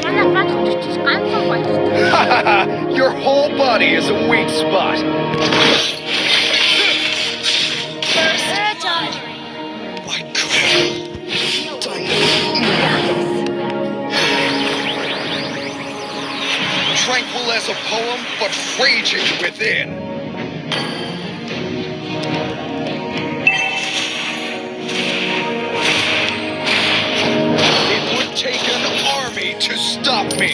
манайх бат хожигчж ганцхан байж Your whole body is a weak spot. My Tranquil as a poem, but raging within. It would take an army to stop me.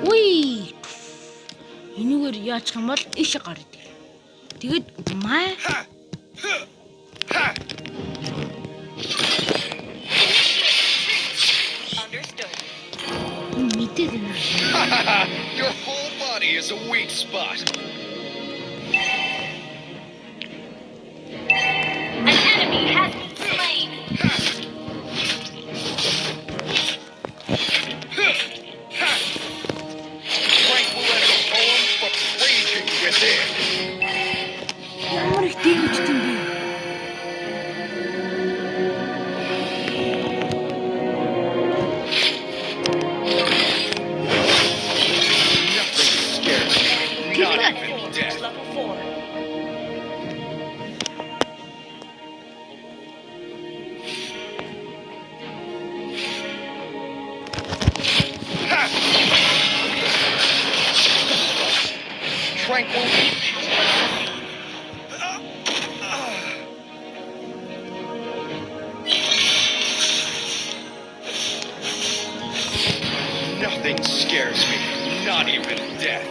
Уй. Энэгээр яачих юм бол иш гард. Тэгээд маа мэдээд байна. Your whole body is a weak spot. An enemy has been slain. Tranquil as a poem, but raging within. Ямар их дэгвчтэй юм бэ? Nothing scares me. Not even Tranquil. Nothing scares me, not even death.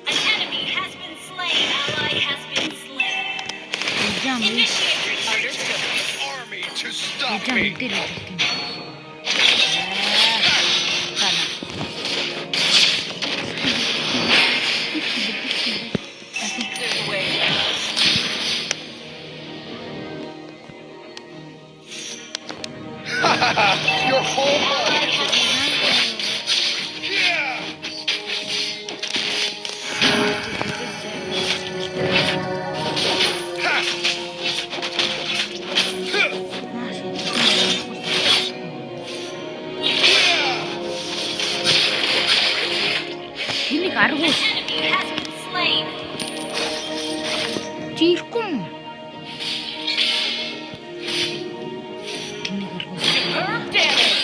An enemy has been slain. Ally has been slain. Initiate retreat. Understood. Army to stop Hocam me. deli. Clear the way. Your whole Ally body. has been slain. Yeah. Ha. Тэнийг аргуул An enemy has been slain. чи ирэхгүй юм. Тэнийг аргуул. Superb damage.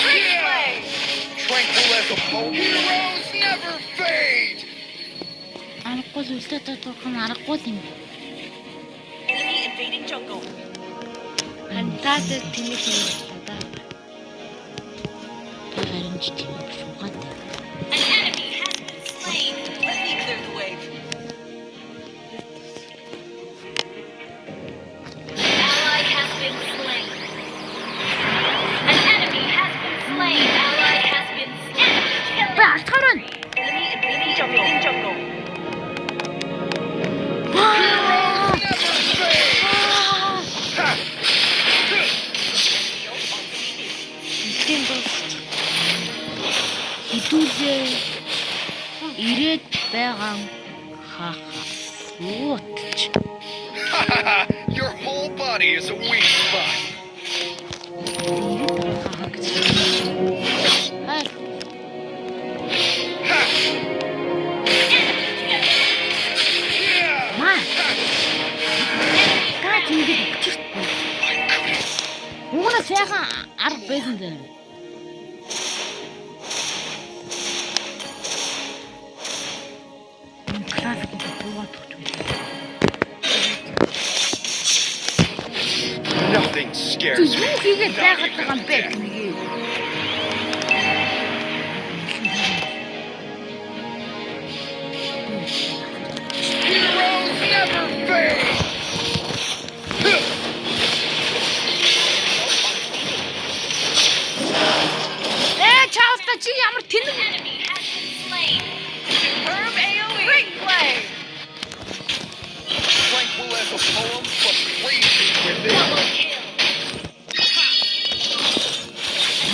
Great play. Tranquil as a poem. Heroes never fade. Аргагүй үлдээ тодорх нь аргагүй юм. Enemy invading jungle. Хантаад тэнийг хэлээ. Харин ч тийм шугаад. An enemy has been slain. Let me clear the way. Ally has been slain. An enemy has been slain. Ally has been slain. Бэ алтгарна. Enemy invading jungle. Heroes never fade. Ha. Тийм бол Хитүүлээ ирээд байгаа хааха. Уутч. Your whole body is a weak spot. Ирээд байгаа хаа гэж. Хай. Ha. Yeah. Маа. Та ингэж өчөртөө. Угнаа сайхан арга байсан дээ. Классик буугаад өгч. Nothing scares me. Юу хийгээд байгаад байгаа юм бэ гэнэ. Heroes never fade. Чаавта чи ямар тэнэг Enemy has been slain. Superb AoE. Great play. Tranquil as a poem, but raging within. Double kill.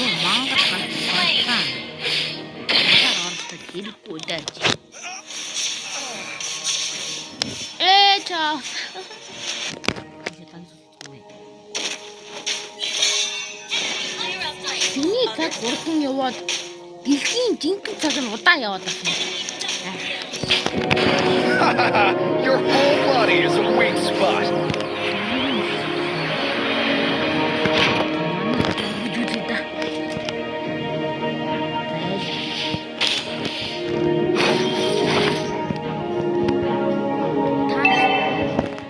юу мангар Slain. хаа. Яар оролцож хэрэггүй даа. Чаав. Player outside. Миний цаг урдан яваад дэлхийн жинхэнэ цаг нь удаан яваад байна. Your whole body is a weak spot.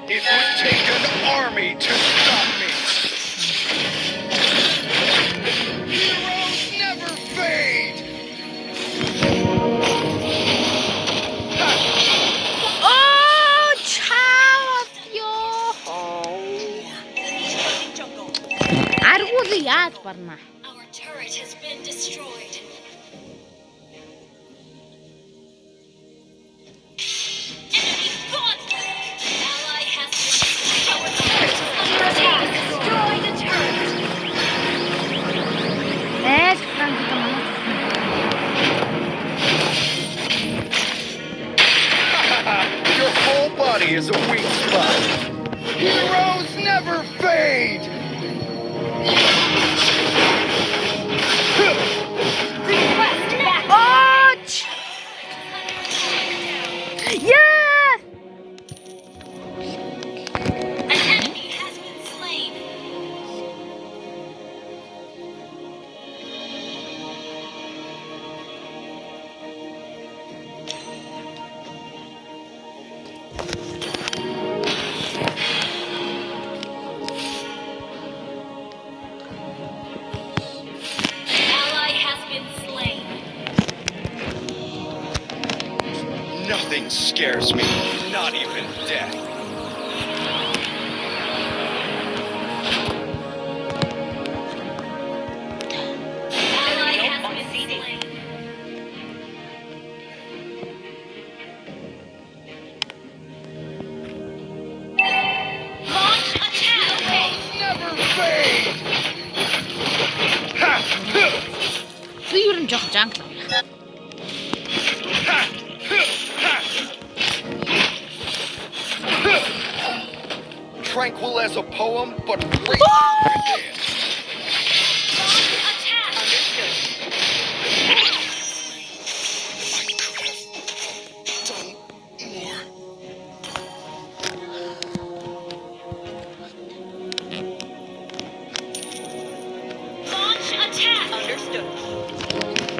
It would take an army to stop me. Heroes never fade. Оо чаав ёо. Enemy invading jungle. Аргуул яаж барна? Our turret has been destroyed. Enemy godlike. Ally has been slain. Our turret is under attack. Destroy the turret. Франк Your whole body is a weak spot. Heroes never fade. Request back. Оч! Яа! An enemy has been slain. Nothing scares me, not even death. Ally has been slain. Launch attack. Okay. Never fade! Ha! Huh! Би ер нь жоох жангл. Ha! Huh! Ha! Huh! Tranquil as a poem, but raging within. Launch attack. Understood. I could have done more. Launch attack. Understood.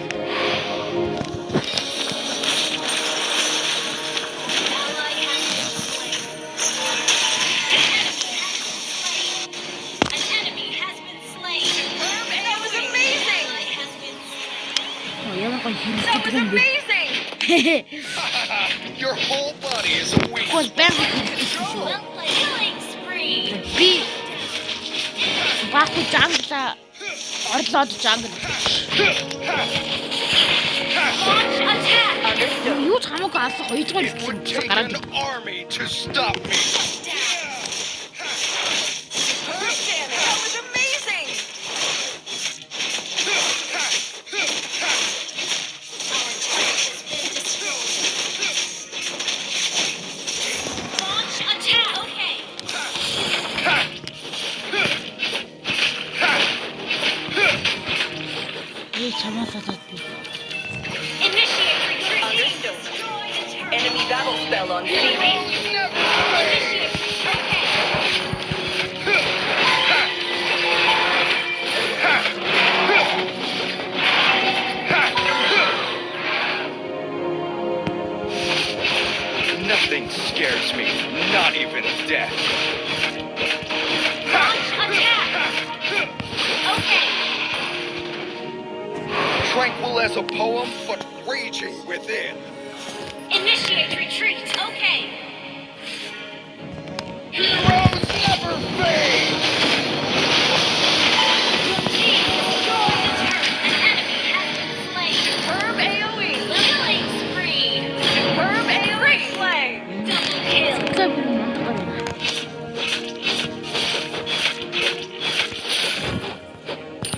Ally has been slain. An enemy has been slain. That was amazing. Ally has been slain. Ямар гоё хэлдэг юм бэ? Amazing. Your whole body is a weak Гол байнга Well played. Killing spree. би баагүй жангла орлоод жангл. Launch attack. Understood. Юу ч хамаагүй алах 2 дугаар It would take гараад an army to stop me. That was amazing. Launch attack. Okay. би чамаас болоод би Initiate retreat. Understood. Destroy the turret. Enemy battle spell on scene. Initiate. Okay. Nothing scares me, not even death. Launch attack. Okay. Tranquil as a poem, but raging within. Initiate retreat. Okay. Heroes never fade! Your team destroyed the turret. An enemy has been slain. Superb AoE. Killing spree. Superb AoE. Slay. Double kill. за би мандгаар байна.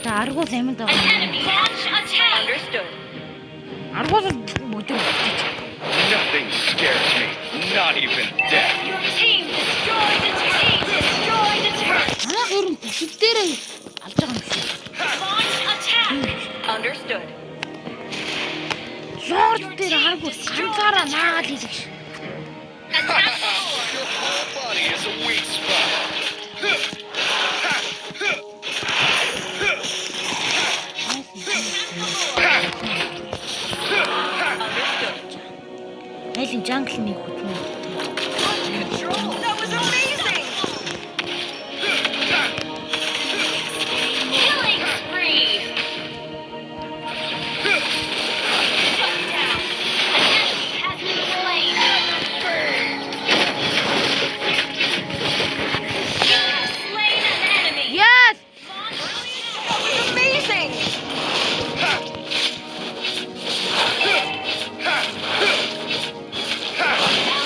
Та аргуус амьд An байгаа. enemy launch attack. Understood. Аргуус бодож. Nothing scares me, not even death. Your team destroyed the turret. Destroyed the turret. Манай ер нь бүшиг дээрээ алж байгаа юм шиг. Launch attack. Understood. Лорд дээр харгүй ганцаараа наагаад хийдэг ш. Attack Your whole body is a weak spot. Айлын жангл нэг хөтмөө. control. That was amazing. Killing spree. Shut down. An enemy has been slain. You have slain an enemy. Yes! That was amazing.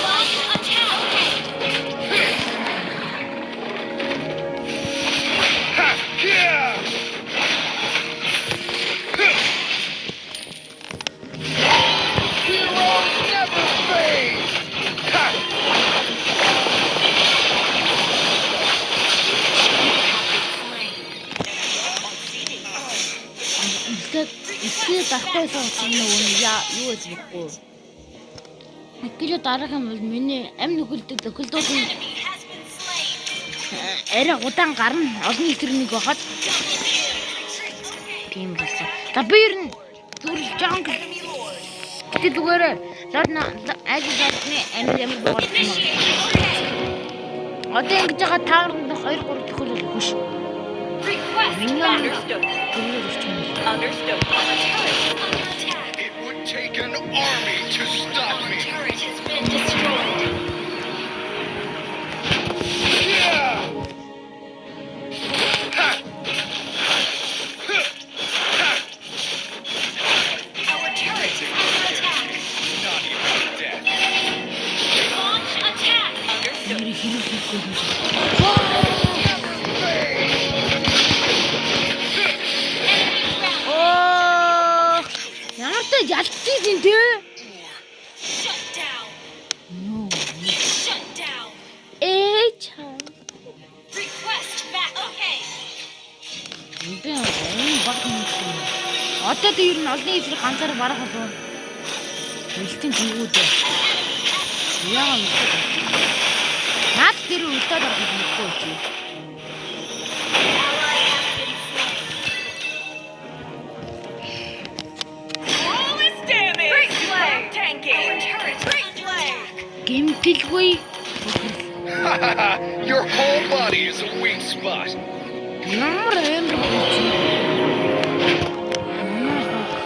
Launch attack. Heroes never fade! Ихтэй дарахгүйсэн чинь нөгөө юу гэж бодохгүй. Гэтэл дараах юм бол миний амь нүгэлдэг төгөлдөөс нь Enemy has been slain. арай удаан гарна. Олон илэрнийг байхад тийм болсон. За би ер нь зүрх жангл. Гэтэл зүгээр лорд ажиглалны амир бод. Одоо ингэж байгаа таарнд 2 3 төхөл хөш. Request understood. Гүрээр ирчихсэн. Understood. Turret under attack. It would take an army to stop Our me. turret has been destroyed. Yeah! Ha! Our turret is under attack. Not even dead. Launch attack. Understood. Нэр хэрэг хийхгүй юм шиг. Enemy ground. Оо! Ямар ч ялцчихсэн те. Shut down. Нөө. Shut down. Чам. Request back. Okay. Эндээ энэ баг юм шиг. Одоо тэр нь олны эсрэг ганцаар барах болов. Элтэн зүгүүд. Яа юм бэ? Наад тэр үлдээд орох юм уу чи? Ally has been slain. Flawless damage. Great play. Tanking. Our turret. Great play. Гэмтэлгүй. Your whole body is a weak spot. Ямар амар чи.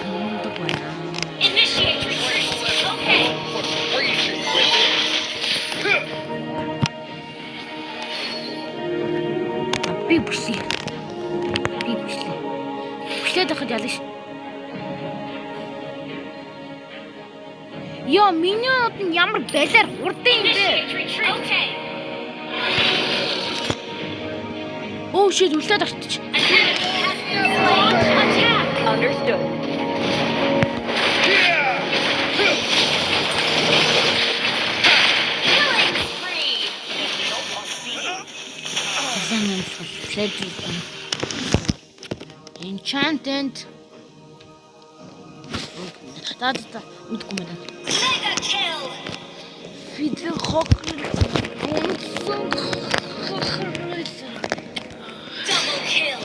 Мундаг байна. Initiate retreat. Okay. But raging within. Би бүслээ. Бүслээд байхад ялна ш. Яа, миний од нь ямар балиар хурдан юм бэ? Initiate retreat. Okay. Оо шид үлдээд арчиж. An enemy has been slain. Attack. Understood. Yeah! Killing spree. Замын следжүүлсэн. Enchanted. Тата үдгүй мэн. Mega kill. Фидер хокер. Double kill.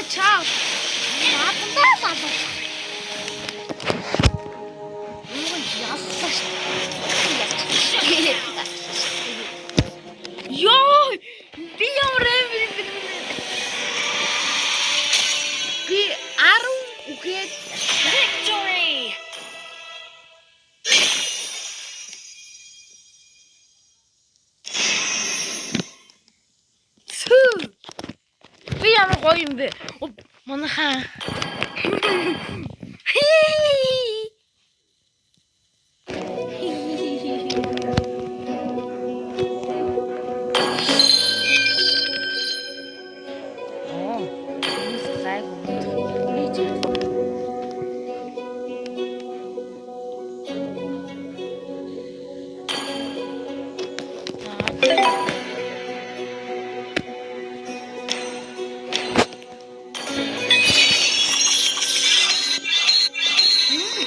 Чаа. Наадандаа салуу. Юу яасан ш. Ёо! Би ямар би 10 үгээд Victory. би ямар гоё юм бэ? Манайхаа.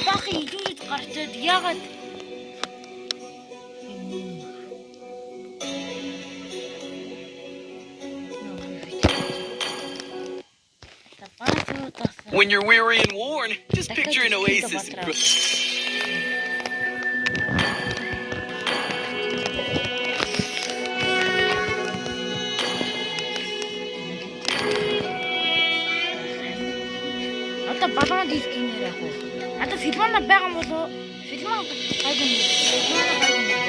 Бахи идүүж гарчаад яагаад When you're weary and worn, just picture an oasis. Одоо балуун дийлэх нэр яг уу. Одоо Филмана байгаа юм болоо? Филмана гайгүй юм. Филмана гайгүй юм.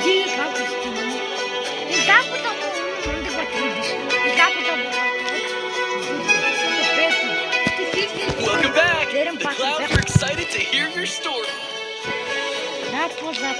Нэг хавч тийм үү? Энэ дапта мундаг бат юм биш. Энэ дапта Welcome back! The clouds are excited to hear your story. That was that.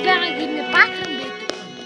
Баахан гэмээ баахан байдаг.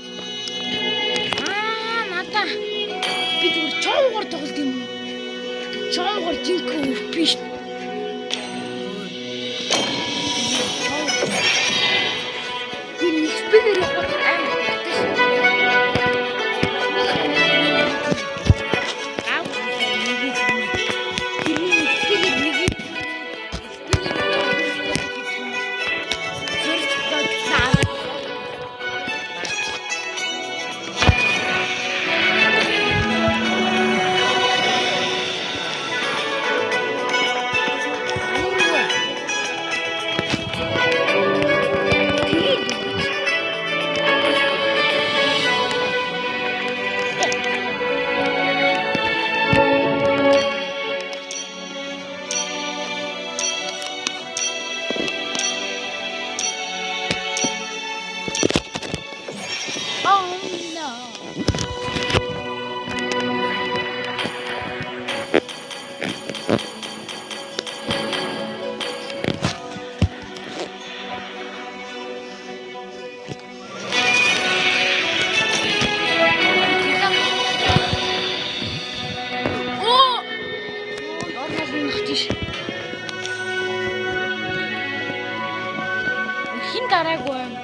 хин дараагүй байна.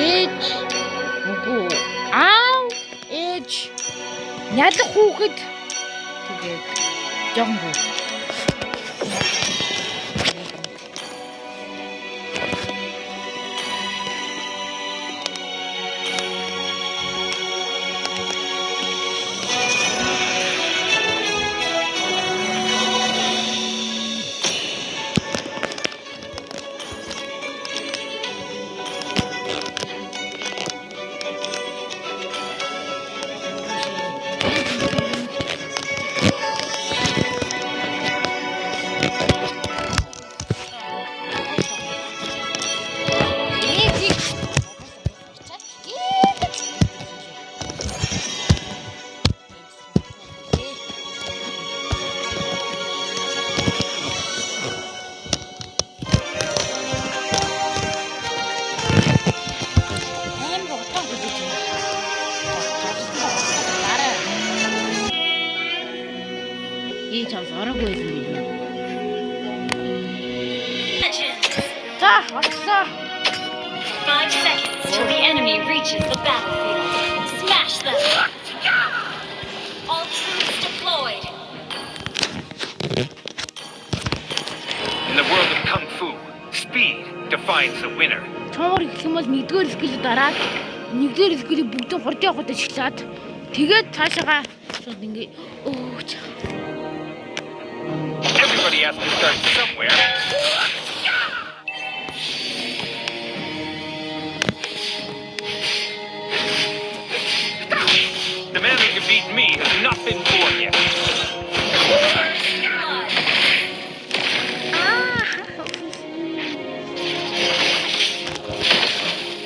Ээж үгүй аав ээж нялх хүүхэд тэгээд жоохон хүү. Ээж аваараагүй юм. Legends. За, олцоо. 5 seconds till the enemy reaches the battlefield. Smash them. All troops deployed. In the world of Kung Fu, speed defines the winner. Чамаар гэх юм бол нэгдүгээр скил дараад нэгдүгээр скилийг бүгдийг хурд явахад ашиглаад тэгээд цаашаага шууд ингээ өөч. Everybody has to start somewhere. The man who can beat me has not been born yet.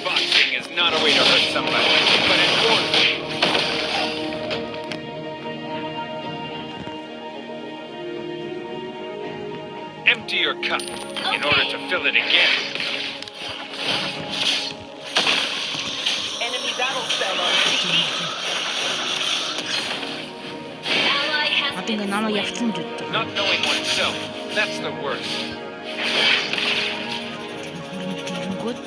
Boxing is not a way to hurt somebody, but it won't. Empty your cup in order to fill it again. Enemy battle spell on me. Ally has Одоо been ингээ намайг slain. явцсан гэж үү. Not knowing oneself, that's the worst. Гүт.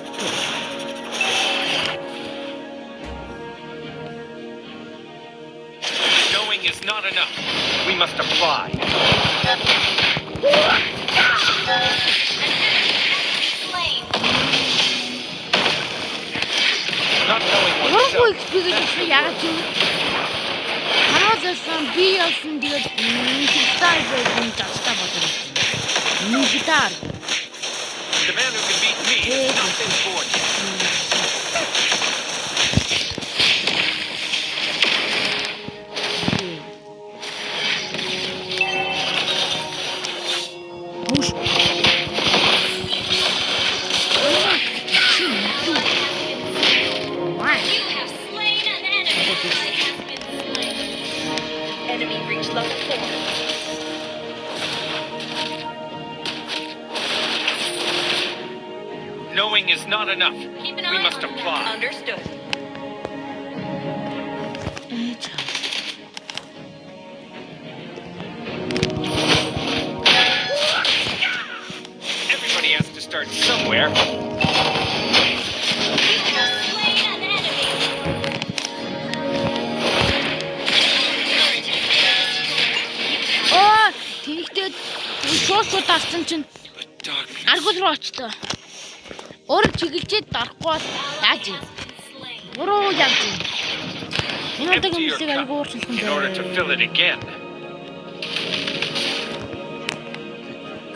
Knowing is not enough. We must apply. Slain. Not knowing Урахгүй oneself. XP гэж хэлсэн ягаад ч юм. Хамаасан би явсан тэгээд нэгтар байсан тастаа бодсон. Нэгтар. The man who can beat me has not been born yet. Муш. You have slain an enemy. Ally has been slain. Enemy reached level 4. Knowing is not enough. Keep an We eye must on them. apply. Understood. Everybody has to start somewhere. You have slain an enemy. Оо, тэгтээ шууд авсан чинь Darkness. аргуул руу очтоо. Өөрөө чиглэлжээд дарахгүй бол яаж юм? Slain. Буруу яаж юм? Энэ Empty удаагийн your мөсийг cup айгүй уурчилсан in order to fill it again.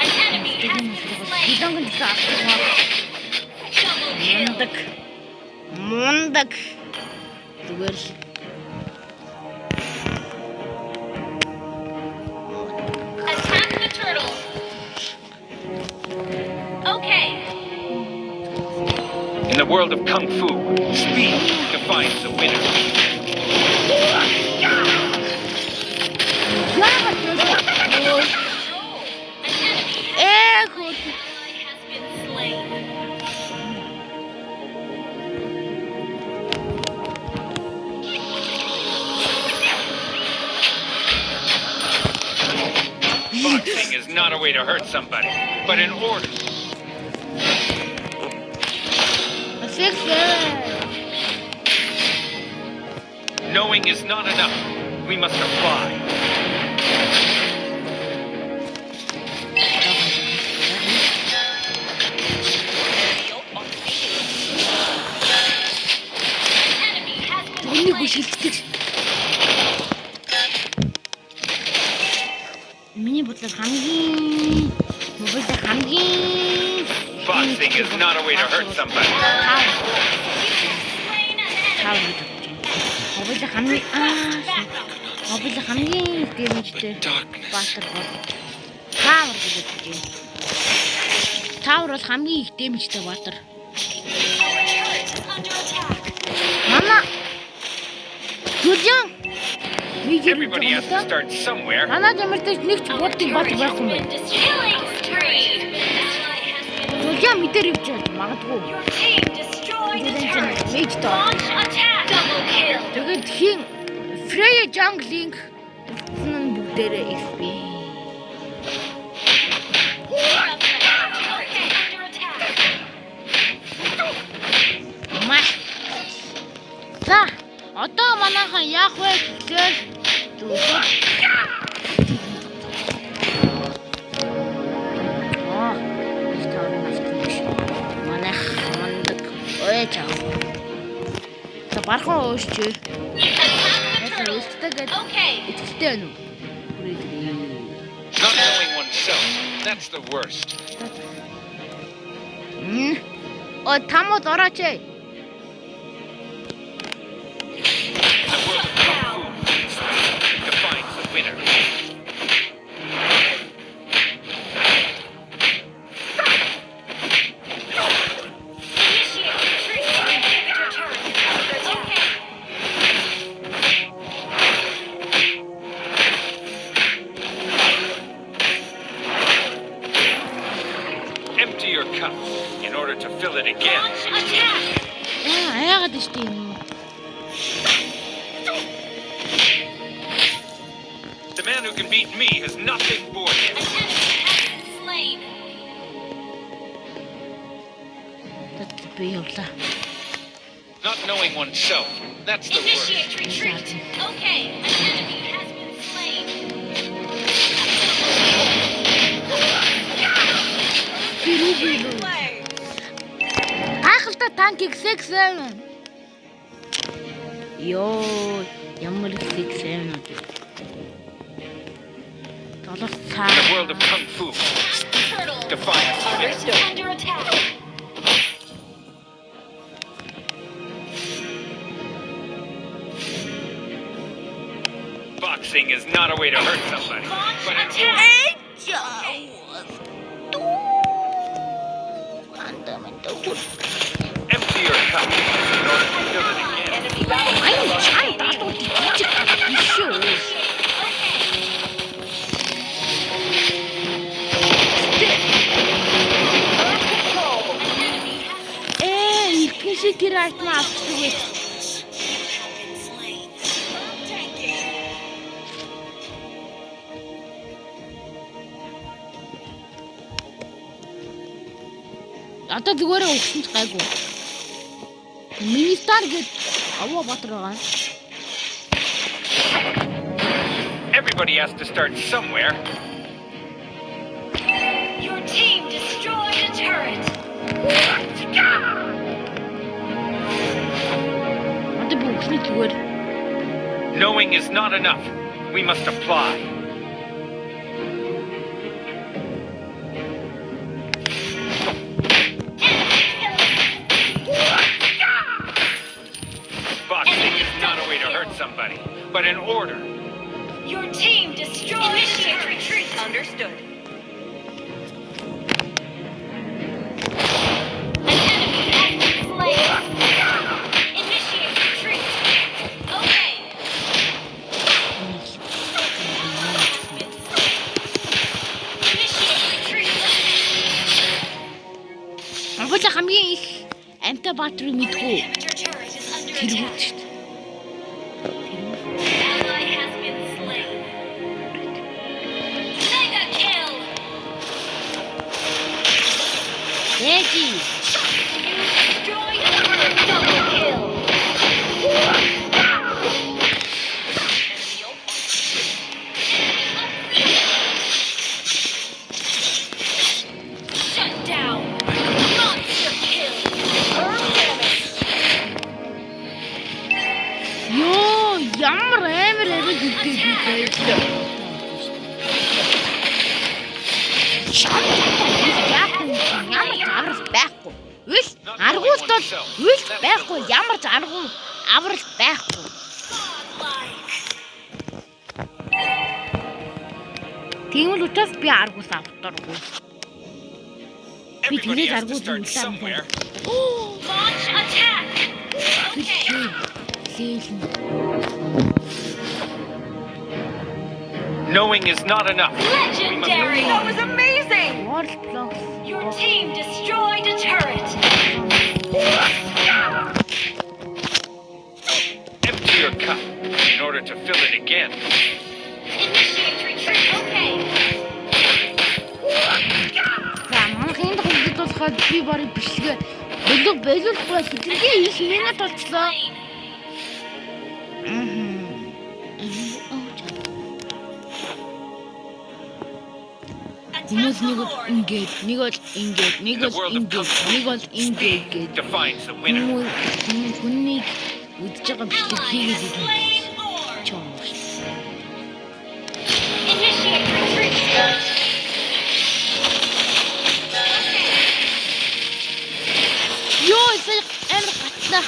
An enemy has been slain. Бидонгийн гэсэн авсан. Double kill. Мундаг. Зүгээр л. Attack the turtle. Okay. In the world of Kung Fu, speed defines the winner. Яагаад вэ? An enemy Хөөе. has been slain. Boxing is not a way to hurt somebody, but in order. Fix it. Knowing is not enough. We must apply. Enemy has been Үнийг slain. шилждэг. Миний бодлоор хамгийн Boxing is not a way to hurt somebody. Slain an enemy. хамгийн дэмжтэй баатар бол Тавар гэж байна. Тавар бол хамгийн их дэмжтэй баатар. Our turret is under attack. Мана Южан Everybody has to start somewhere. Манай дэмэрдэж нэг ч боддог баатар байхгүй юм. Killing spree. Южан мэдэр явж байна. Магадгүй. Your team destroyed a turret. Мэж тоо. Launch attack. Double kill. Тэгээд хин Freya Jungling нь бүгдээрээ XP. Under attack. Маш. За, одоо манайхан яах вэ гэхээр бархан өшчээ. Яасан өстэйгээд Okay. итгэлтэй байна уу? Not knowing oneself. That's the worst. Тамууд орооч ээ. The world of Kung Fu defines the winner. Initiate retreat. Your turret is under attack. Empty your cup in order to fill it again. Launch attack. Яагаад штэ юм. The man who can beat me has not been born yet. An enemy has been slain. Би явлаа. Not knowing oneself. That's the worst. Initiate retreat. Okay. An enemy has been slain. Play. Гайхалтай танк X7. Йоо, ямар X7 үү? Толгой цаа. The world of Kung Fu Turtle. defines the winner. Under attack. Boxing is not a way to hurt somebody, Launch but in attack. empty your cup in order to fill it again. Enemy battle. Ай, чай датуу тийчих бишөө. Ихэнх тэр айтмаа авчихдаг байх. Одоо зүгээр өгсөн ч гайгүй. Министар гээд аваа батар байгаа. Everybody has to start somewhere. Your team destroyed a turret. Одоо би өгсөний зүгээр. Knowing is not enough. We must apply. Boxing is not a way to hurt somebody, but in order. Your team destroyed. Initiate retreat. Understood. An enemy has been slain. Initiate retreat. Okay. Initiate retreat. Монголын хамгийн их амтай баатрыг мэдхүү. Your turret is under Тэргүүт attack. шүү дээ. Ally has been slain. Mega kill. Ээжи. Destroyed a turret. Double kill. Shut down. Monster kill. Confirm damage. Ёо, ямар амар ариг үлдээд байлаа. Шам ямар аврал байхгүй. Үл аргуулт бол үл байхгүй. Ямар ч аврал байхгүй. Тэгмэл учраас би аргуус авахгүй. Би тэрийг аргуус үлдээ. Launch attack. Okay. Лээлэн. Knowing is not enough. Legendary. That was amazing. World Blocks. Your team destroyed a turret. Empty your cup in order to fill it again. Initiate retreat. Okay. За манайхын хөлдөд болоход би барыг бичлэгээ боловхгүй хитрхээ их минут болчихлоо. Хүмүүс нэг бол ингэж, нэг бол ингэж, нэг бол ингэж, нэг бол ингэж гэж. Defines the winner. Хүнийг үдж байгаа бичлэг хийгээд идэх. Чоос. Initiate retreat. Ёо, сая амар гатлаа.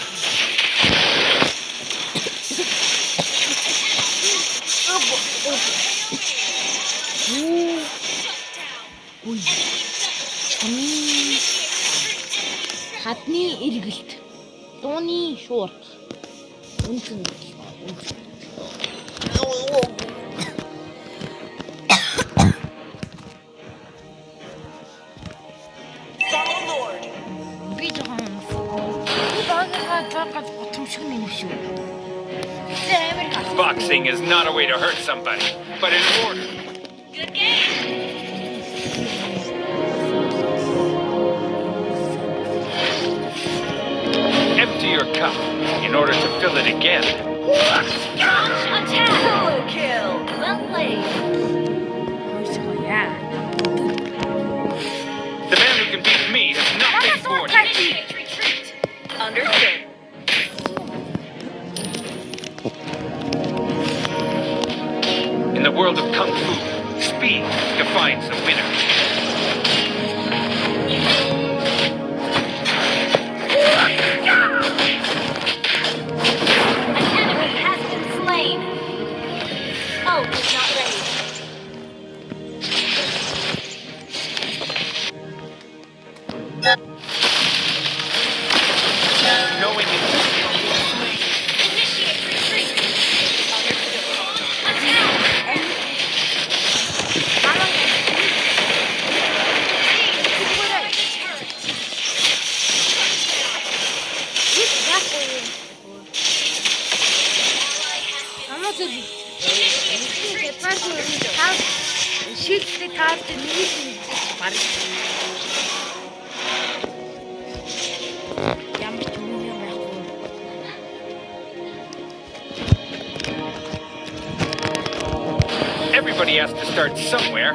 Үй. Хадны эргэлт. Дууны шуурт. Үнэн. Follow Lord. Би жоохон багаас ботомшиг юм шүү. Амар гал. Boxing is not a way to hurt somebody, but in order. Good game. Empty your cup in order to fill it again. Launch attack. Solo kill. Well played. Хойсгоя. The man who can beat me has not been born. Initiate retreat. Understood. In the world of Kung Fu, speed defines the winner. An enemy has been slain. Ult is not ready. Knowing is Initiate retreat. Understood. Attack. Шилдэг таарч нэг юм баг. Ямар ч юм байхгүй. everybody has to start somewhere.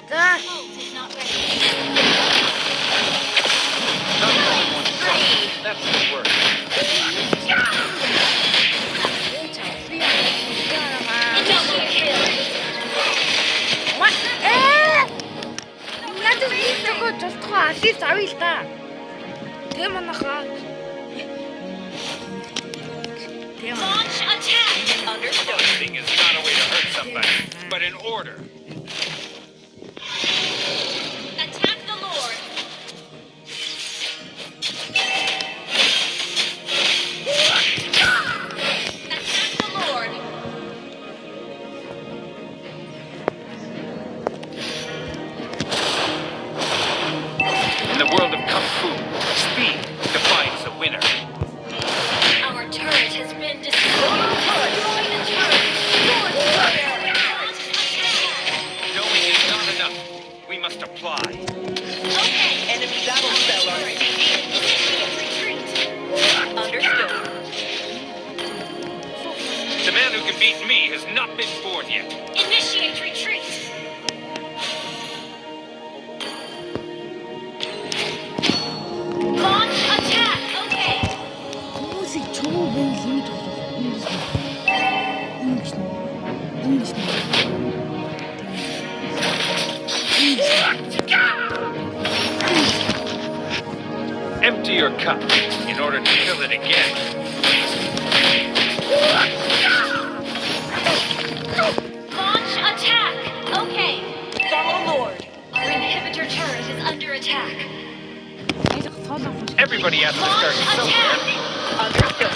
За Ult is not ready. Not everyone's strong. That's the word. Double kill. Надад их төгөө тусдгаа ассист авъя л та. Тэ манахаа. Launch attack. Understood. Boxing is not a way to hurt somebody, but in order. Attack the Lord. Attack the Lord. In the world of Kung Fu, speed defines the winner. Our turret has been destroyed. Destroy the turret. Launch attack. board yet. Initiate retreat. Launch attack. Okay. Хүмүүсийг чуу бэл хэмэд Empty your cup in order to fill it again. Launch attack. Okay. Follow Lord. Our inhibitor turret is under attack. Everybody has to Launch start somewhere. attack. Understood.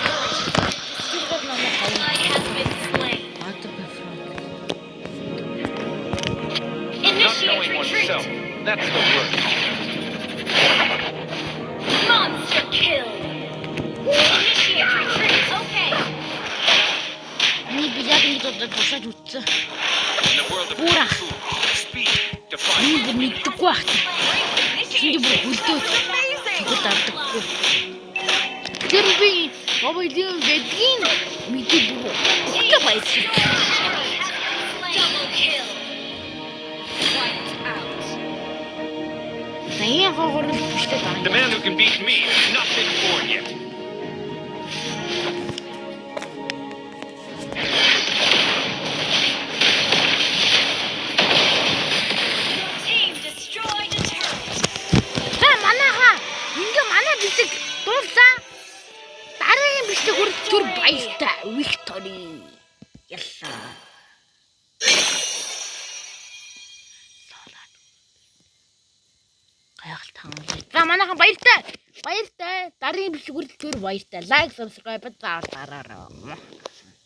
Ally has been slain. Not Initiate knowing retreat. oneself. That's the word. Monster kill. Initiate retreat. Okay. Миний билет мэдээд тусаж үтсэн. In the world of Ура. Kung Fu, speed defines. Би мэддэггүй байх. Чиний бүр хөлдөө. Тэгвэл дардаггүй. Тэр би мобилийн гэдгийг мэдээгүй. Өгтө байсан. Double kill. Wiped out. Саяхан хооронд бичдэг байна. The man who can beat me has not been born yet. Team destroyed a turret. За манайха манай бичиг дуусаа. Дараагийн бичиг хүрэх түр баяртай. Виктори. Яллаа. Гайхалтай хангалаа. За манайхан баяртай. Баяртай. Дараагийн бичиг хүрэх түр баяртай. Лайк, subscribe заавал дараарай.